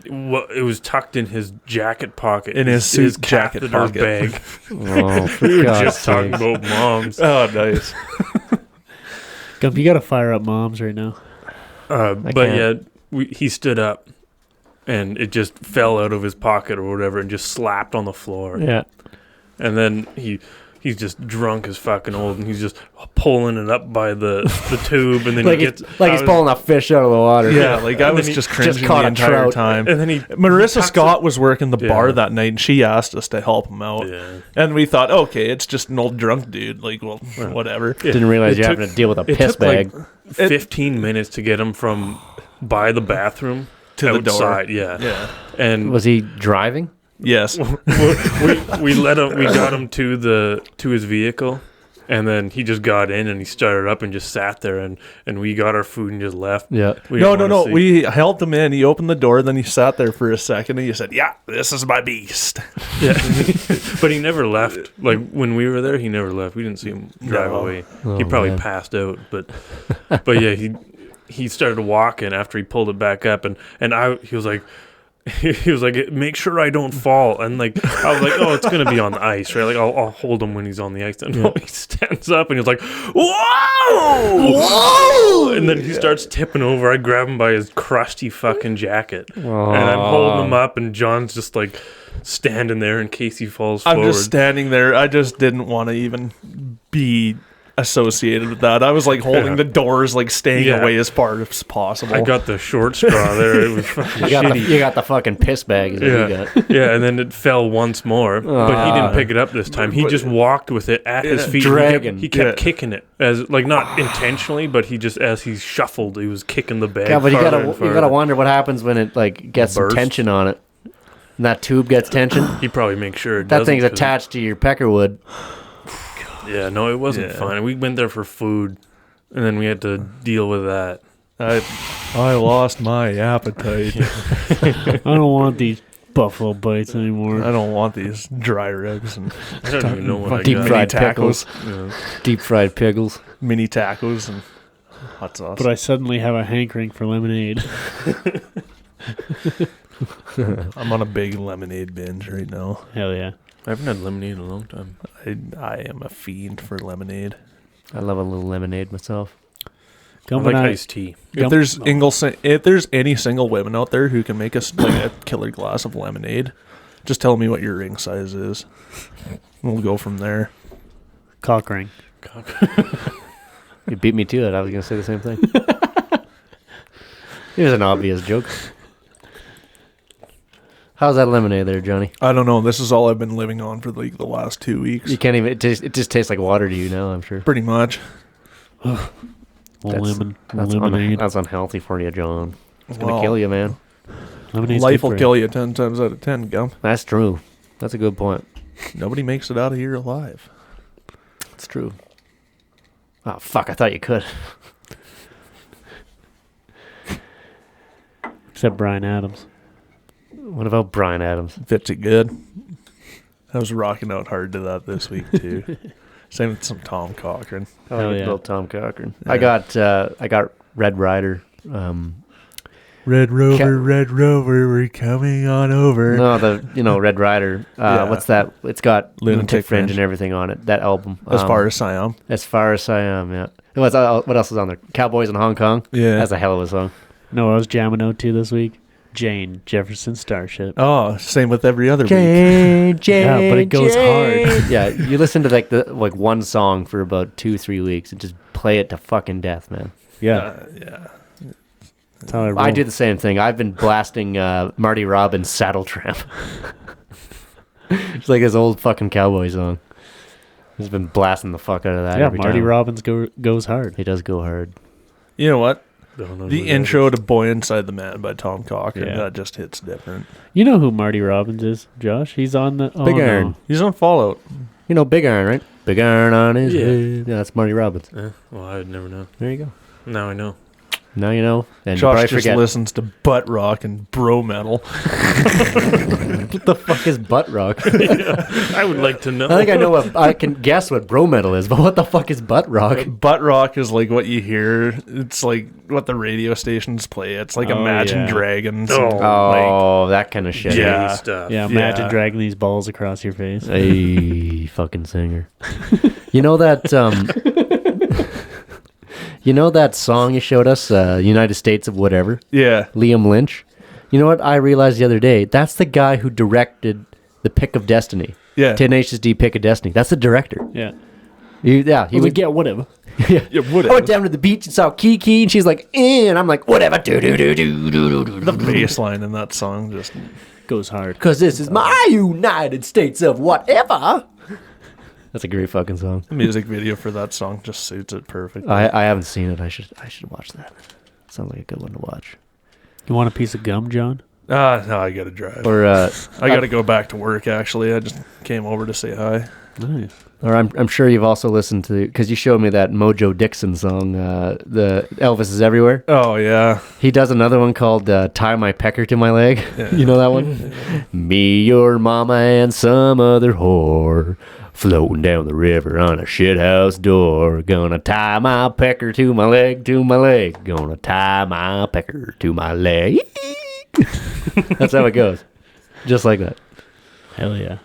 it was tucked in his jacket pocket, In his suit jacket catheter pocket. bag. Oh, for We were God's just talking sake. about moms. Oh, nice. Gump, you got to fire up moms right now. But can't. yeah, he stood up, and it just fell out of his pocket or whatever, and just slapped on the floor. Yeah. And then he's just drunk as fucking old, and he's just pulling it up by the tube, and then Like he he's gets pulling a fish out of the water. Yeah, like I And was then he just just cringing caught the a entire trout. time. and then he Marissa tucks Scott was working the bar Yeah. that night, and she asked us to help him out. Yeah. And we thought, okay, it's just an old drunk dude. Like, well, whatever. Didn't realize It you're took- having to deal with a it piss took, like, bag. 15 minutes to get him from by the bathroom To the door. outside. Yeah. Yeah. And Was he driving? Yes. we got him to his vehicle, and then he just got in and he started up and just sat there, and we got our food and just left. Yeah. We No. didn't wanna see. We helped him in. He opened the door, then he sat there for a second, and he said, "Yeah, this is my beast." Yeah. But he never left. Like when we were there, he never left. We didn't see him drive No. away. Oh, He probably man. passed out, but yeah, he started walking after he pulled it back up, and he was like, make sure I don't fall. And like I was like, oh, it's gonna be on the ice, right? Like I'll hold him when he's on the ice. And no, he stands up and he's like, whoa, and then he starts tipping over. I grab him by his crusty fucking jacket, and I'm holding him up, and John's just like standing there in case he falls I'm forward. just standing there. I just didn't want to even be associated with that. I was like holding the doors, like staying Yeah. away as far as possible. I got the short straw there. It was fucking You got, shitty. you got the fucking piss bag is what you Yeah, got. yeah, and then it fell once more, but he didn't pick it up this time. He just walked with it at his feet. Dragging. He kept kicking it as like not intentionally, but he just as he shuffled, he was kicking the bag. Yeah, but you farther gotta and farther. you gotta wonder what happens when it like gets some Burst. tension on it. And that tube gets tension. He probably makes sure it That doesn't, thing's 'cause- attached to your peckerwood. Yeah, no, it wasn't Yeah. fun. We went there for food, and then we had to deal with that. I lost my appetite. I don't want these buffalo bites anymore. I don't want these dry ribs and I don't even know what I Deep got. fried mini pickles. Yeah. Deep fried pickles. mini tacos and hot sauce. But I suddenly have a hankering for lemonade. I'm on a big lemonade binge right now. Hell yeah. I haven't had lemonade in a long time. I am a fiend for lemonade. I love a little lemonade myself. I like iced tea. If there's any single women out there who can make us like a killer glass of lemonade, just tell me what your ring size is. We'll go from there. Cock ring. You beat me to it. I was gonna say the same thing. Here's an obvious joke. How's that lemonade there, Johnny? I don't know. This is all I've been living on for like the last 2 weeks. You can't even. It just tastes like water to you now. I'm sure. Pretty much. Lemonade. That's unhealthy for you, John. It's going to Well, kill you, man. Lemonade's Life good will for kill you 10 times out of 10, Gump. That's true. That's a good point. Nobody makes it out of here alive. It's true. Oh, fuck. I thought you could. Except Bryan Adams. What about Bryan Adams? Fits it good. I was rocking out hard to that this week, too. Same with some Tom Cochran. Hell yeah. Little Tom Cochran. Yeah. I got Red Rider. Red Rover, we're coming on over. No, Red Rider. Yeah. What's that? It's got Lunatic Fringe Fringe. and everything on it. That album. As far as Siam. As far as I am, yeah. What else is on there? Cowboys in Hong Kong. Yeah. That's a hell of a song. No, I was jamming out to this week. Jane, Jefferson Starship. Oh, same with every other week. Jane, Yeah, but it goes hard. Yeah, you listen to like one song for about 2-3 weeks and just play it to fucking death, man. Yeah, Yeah. that's how I roll. I do the same thing. I've been blasting Marty Robbins' Saddle Tramp. It's like his old fucking cowboy song. He's been blasting the fuck out of that. Yeah, every Marty time. Robbins goes hard. He does go hard. You know what? Don't know who The that intro is. to Boy Inside the Man by Tom Cochran, Yeah. that just hits different. You know who Marty Robbins is, Josh? He's on the Big Iron. He's on Fallout. You know Big Iron, right? Big Iron on his Yeah. head. Yeah, that's Marty Robbins. Well, I'd never know. There you go. Now I know. Now you know. And you Josh probably just forget. listens to butt rock and bro metal. What the fuck is butt rock? I would like to know. I think I know I can guess what bro metal is, but what the fuck is butt rock? Butt rock is like what you hear. It's like what the radio stations play. It's like Oh, Imagine yeah. Dragons. Oh. and, Oh, that kind of shit. Yeah. stuff. Yeah, imagine Yeah. dragging these balls across your face. Hey, fucking singer. You know that you know that song you showed us, United States of Whatever? Yeah. Liam Lynch. You know what I realized the other day? That's the guy who directed The Pick of Destiny. Yeah. Tenacious D Pick of Destiny. That's the director. Yeah. He He would get whatever. yeah. Yeah, I whatever. went down to the beach and saw Kiki, and she's like, and I'm like, whatever, do do do do do do The do. bass line in that song just. Goes hard. Because this is my United States of whatever. That's a great fucking song. The music video for that song just suits it perfectly. I haven't seen it. I should watch that. Sounds like a good one to watch. You want a piece of gum, John? No, I gotta drive. Or I gotta go back to work, actually. I just came over to say hi. Nice. or I'm sure you've also listened to, because you showed me that Mojo Dixon song, the Elvis is Everywhere. Oh, yeah. He does another one called Tie My Pecker to My Leg. Yeah. You know that one? Me, your mama, and some other whore floating down the river on a shithouse door. Gonna tie my pecker to my leg, to my leg. Gonna tie my pecker to my leg. That's how it goes. Just like that. Hell yeah.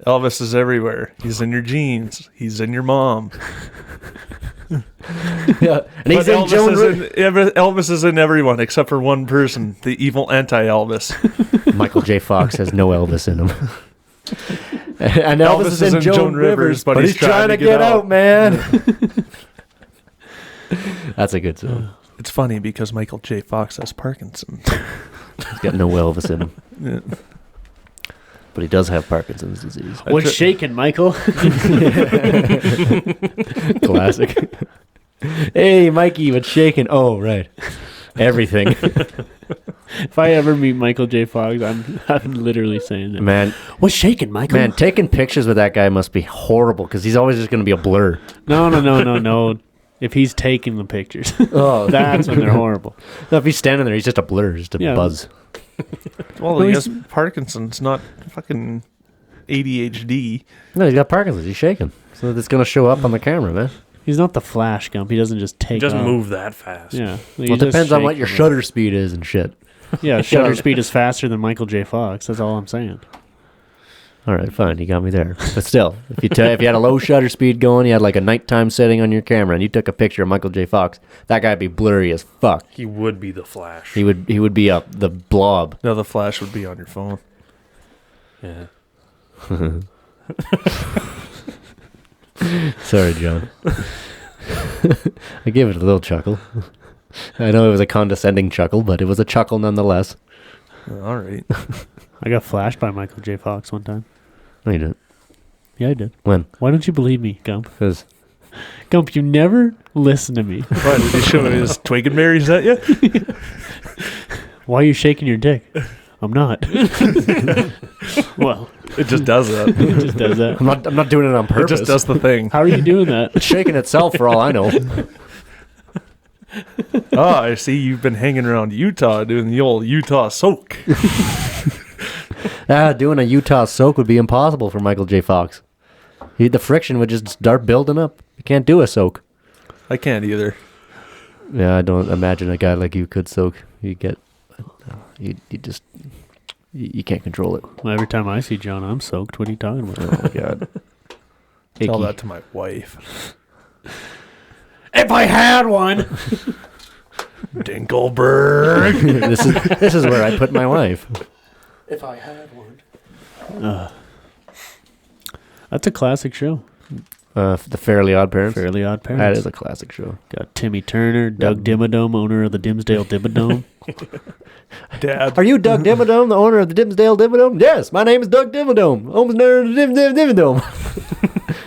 Elvis is everywhere. He's in your jeans. He's in your mom. Yeah. And he's But in Joan Elvis is in everyone except for one person, the evil anti-Elvis. Michael J. Fox has no Elvis in him. And Elvis is in Joan Rivers, but he's trying to get out, man. That's a good song. It's funny because Michael J. Fox has Parkinson's. He's got no Elvis in him. Yeah. But he does have Parkinson's disease. What's shaking, Michael? Classic. Hey, Mikey, what's shaking? Oh, right. Everything. If I ever meet Michael J. Fox, I'm literally saying that. Man, What's shaking, Michael? man, taking pictures with that guy must be horrible because he's always just going to be a blur. No. If he's taking the pictures, Oh, that's when they're horrible. No, if he's standing there, he's just a blur, just a Yeah. buzz. Well, he has Parkinson's, not fucking ADHD. No, he's got Parkinson's. He's shaking. So it's going to show up on the camera, man. He's not the Flash Gump. He doesn't just take It doesn't off. move that fast. Yeah. Well, it depends on what your shutter speed is and shit. Yeah, shutter speed is faster than Michael J. Fox. That's all I'm saying. All right, fine. You got me there. But still, if you had a low shutter speed going, you had like a nighttime setting on your camera, and you took a picture of Michael J. Fox, that guy'd be blurry as fuck. He would be the Flash. He would be the blob. No, the flash would be on your phone. Yeah. Sorry, John. I gave it a little chuckle. I know it was a condescending chuckle, but it was a chuckle nonetheless. All right. I got flashed by Michael J. Fox one time. No, you didn't. Yeah, I did. When? Why don't you believe me, Gump? Because Gump, you never listen to me. What, did he show his twig and berries at you? Why are you shaking your dick? I'm not. Well, It just does that. it just does that. I'm not doing it on It purpose. just does the thing. How are you doing that? It's shaking itself for all I know. Oh, I see you've been hanging around Utah doing the old Utah soak. Doing a Utah soak would be impossible for Michael J. Fox. The friction would just start building up. You can't do a soak. I can't either. Yeah, I don't imagine a guy like you could soak. You can't control it. Well, every time I see John, I'm soaked. What are you talking about? Oh my god. Tell Icky. that to my wife. If I had one. Dinkelberg. this is where I put my wife. If I had one. That's a classic show. The Fairly Odd Parents. Fairly Odd Parents. That is a classic show. Got Timmy Turner, Doug Dimmadome, owner of the Dimsdale Dimmadome. Dad. Are you Doug Dimmadome, the owner of the Dimsdale Dimmadome? Yes, my name is Doug Dimmadome, owner of the Dimmadome.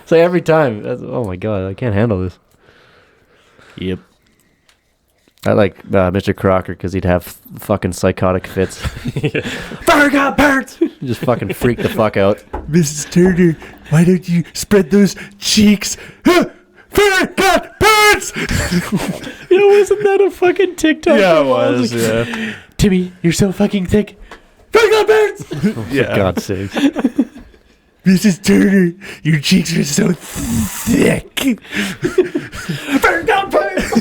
So every time, oh my god, I can't handle this. Yep. I like Mr. Crocker because he'd have fucking psychotic fits. Fire God parents! Just fucking freak the fuck out. Mrs. Turner, why don't you spread those cheeks? Fire God parents! You know, wasn't that a fucking TikTok? Yeah, it was, yeah. Timmy, you're so fucking thick. Fire God parents! For God's sake. Mrs. Turner, your cheeks are so thick. Fire God parents!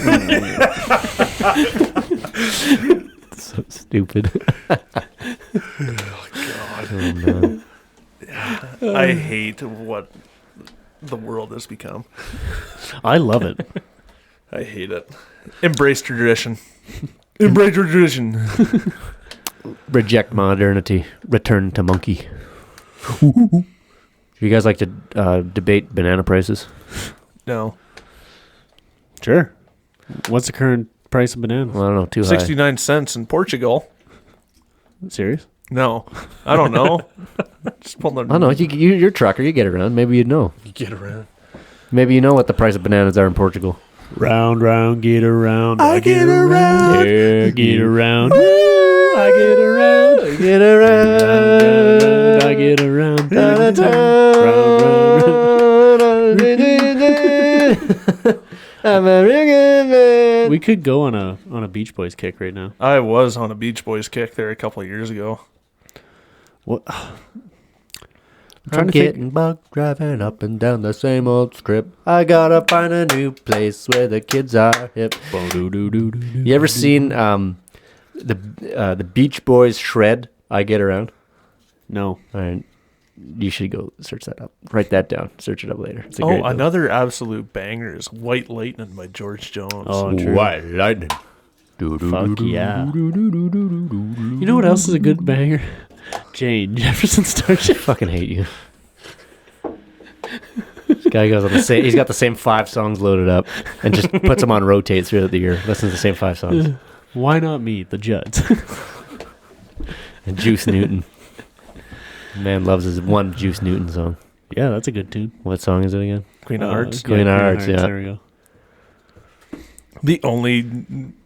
So stupid. God. Oh, no. I hate what the world has become. I love it. I hate it. Embrace tradition. Embrace tradition. Reject modernity. Return to monkey. You guys like to debate banana prices? No. Sure. What's the current price of bananas? Well, I don't know. Too high. 69 cents in Portugal. Serious? No. I don't know. Just pull the... I don't know. You're a trucker. You get around. Maybe you'd know. You get around. Maybe you know what the price of bananas are in Portugal. Round, round, get around. I get around. Yeah, get around. I get around. I get around. I get around. Round, I'm a ringing man. We could go on a Beach Boys kick right now. I was on a Beach Boys kick there a couple of years ago. What? I'm getting bugged driving up and down the same old strip. I gotta find a new place where the kids are hip. You ever seen the Beach Boys shred? I Get Around. No. All right, you should go search that up. Write that down. Search it up later. It's a Oh, great book. another absolute banger is White Lightning by George Jones. Oh, true. White Lightning. Fuck yeah. You know what else is a good banger? Jane Jefferson Starship. Fucking hate you. This guy goes on the same. He's got the same 5 songs loaded up and just puts them on rotate throughout the year. Listens to the same 5 songs. Why not me, the Judds? And Juice Newton. Man loves his one Juice Newton song. Yeah, that's a good tune. What song is it again? Queen of Hearts. Queen of Hearts, yeah. There we go. The only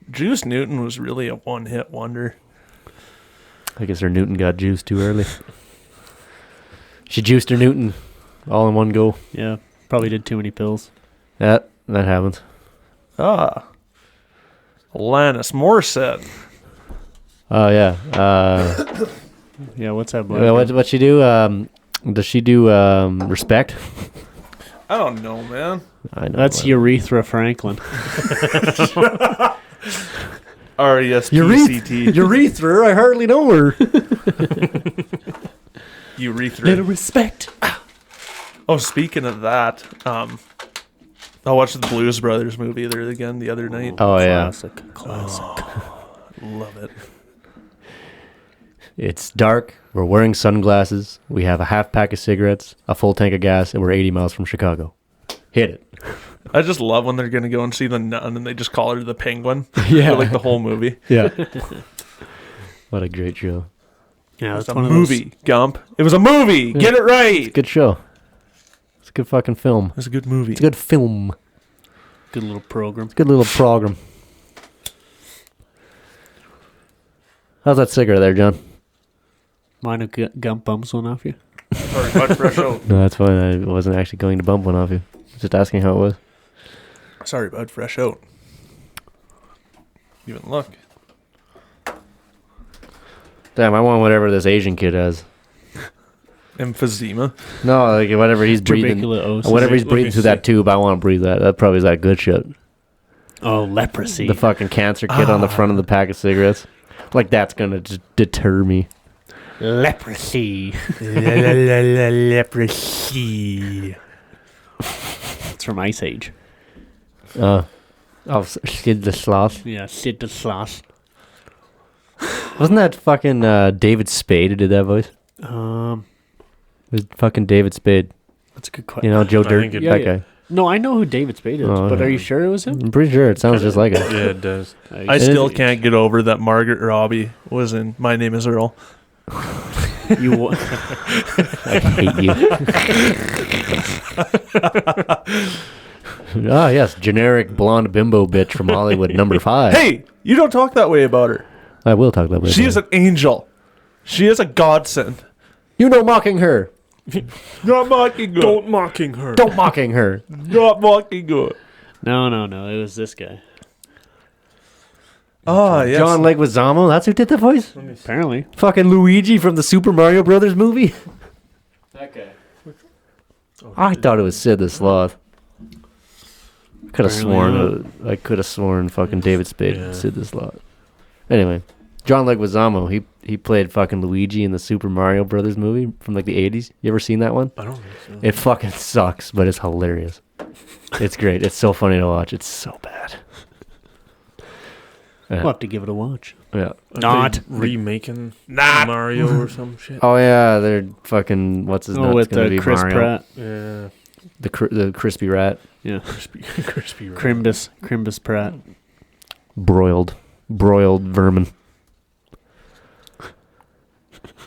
Juice Newton was really a one-hit wonder. I guess her Newton got juiced too early. She juiced her Newton all in one go. Yeah, probably did too many pills. That happens. Ah. Alanis Morissette. Oh yeah. Yeah, what's that? What she do? Does she do Respect? I don't know, man. I know. That's Urethra Franklin. R-E-S-P-C-T. Urethra. I hardly know her. Urethra. Little respect. Oh, speaking of that, I watched the Blues Brothers movie there again the other night. Oh yeah. Classic. Love it. It's dark. We're wearing sunglasses. We have a half pack of cigarettes, a full tank of gas, and we're 80 miles from Chicago. Hit it. I just love when they're going to go and see the nun and they just call her the Penguin. Yeah. For like the whole movie. Yeah. What a great show. Yeah, It's that's a one movie, of those. Gump. It was a movie. Get it right. Good show. It's a good fucking film. It's a good movie. It's a good film. Good little program. Good little program. How's that cigarette there, John? Mine a gum bumps one off you. Sorry, bud, fresh out. No, that's fine. I wasn't actually going to bump one off you. Just asking how it was. Sorry, bud, fresh out. Even look. Damn, I want whatever this Asian kid has. Emphysema. No, like whatever he's breathing. Tuberculosis. Whatever he's Let me breathing through see. that tube, I want to breathe that. That probably is that good shit. Oh, leprosy. The fucking cancer kid on the front of the pack of cigarettes. Like that's gonna deter me. leprosy. Leprosy. It's from Ice Age. Oh, Sid the Sloth. Yeah, Sid the Sloth. Wasn't that fucking David Spade who did that voice? It was fucking David Spade. That's a good question. You know, Joe Dirt. think it- That Yeah, guy. No, I know who David Spade is, Oh, but okay. are you sure it was him? I'm pretty sure it sounds just like it. Yeah, it does. I It still is- can't get over that Margaret Robbie was in My Name is Earl. You wa- I hate you. Ah, yes, generic blonde bimbo bitch from Hollywood, number 5. Hey, you don't talk that way about her. I will talk that way. She is an angel. She is a godsend. You know, mocking her. Not mocking her. Don't mocking her. Don't mocking her. Not mocking her. No. It was this guy. Ah, yes. John Leguizamo. That's who did the voice. Apparently. Fucking Luigi from the Super Mario Brothers movie. Okay. I thought it was Sid the Sloth. Could have Apparently sworn. I could have sworn fucking David Spade Yeah. Sid the Sloth. Anyway, John Leguizamo. He played fucking Luigi in the Super Mario Brothers movie from like the 80s. You ever seen that one? I don't think so. It fucking sucks, but it's hilarious. It's great. It's so funny to watch. It's so bad. Yeah. We'll have to give it a watch. Yeah. Are Not. they remaking Not. Mario or some shit. Oh yeah, they're fucking what's his name? with Chris Pratt. Yeah. The crispy rat, Yeah. Crispy. Rat. Crimbus Pratt. broiled vermin.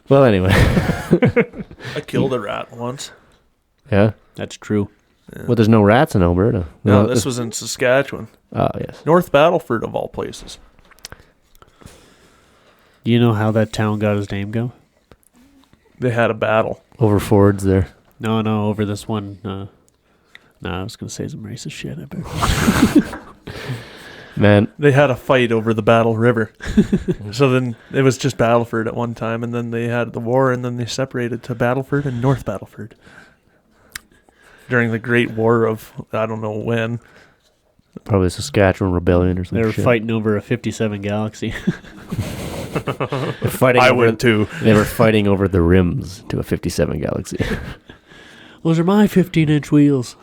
Well, anyway, I killed a rat once. yeah. That's true. Well, there's no rats in Alberta. No, this was in Saskatchewan. Oh yes. North Battleford, of all places. Do you know how that town got his name go? They had a battle. Over Fords there. No, over this one. I was going to say some racist shit. I bet. Man, They had a fight over the Battle River. So then it was just Battleford at one time, and then they had the war, and then they separated to Battleford and North Battleford. During the Great War of, I don't know when. probably Saskatchewan Rebellion or They something. were fighting over a 57 Galaxy. Fighting I over, would too. They were fighting over the rims to a 57 Galaxy. Those are my 15-inch wheels.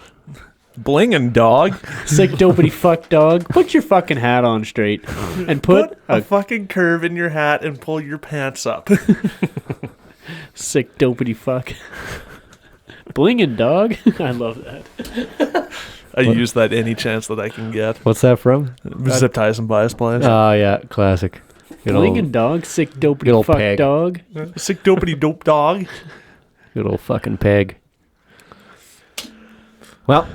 Blingin' dog. Sick dopey fuck dog. Put your fucking hat on straight. And put a a fucking curve in your hat and pull your pants up. sick dopey fuck. Blingin' dog. I love that. I use that any chance that I can get. What's that from? Zip ties and bias plies. Oh yeah, classic. Good Blingin' old, dog. Sick dopey good old fuck peg. dog. Sick dopey dope dog. good old fucking peg. Well,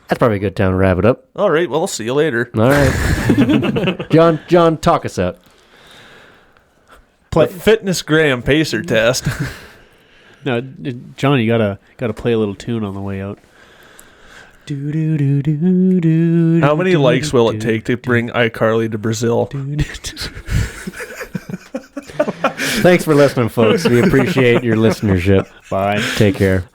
that's probably a good time to wrap it up. All right, well, I'll see you later. All right, John, talk us out. The Fitness Graham Pacer test. No, John, you gotta play a little tune on the way out. How many likes will it take to bring iCarly to Brazil? Thanks for listening, folks. We appreciate your listenership. Bye. Take care.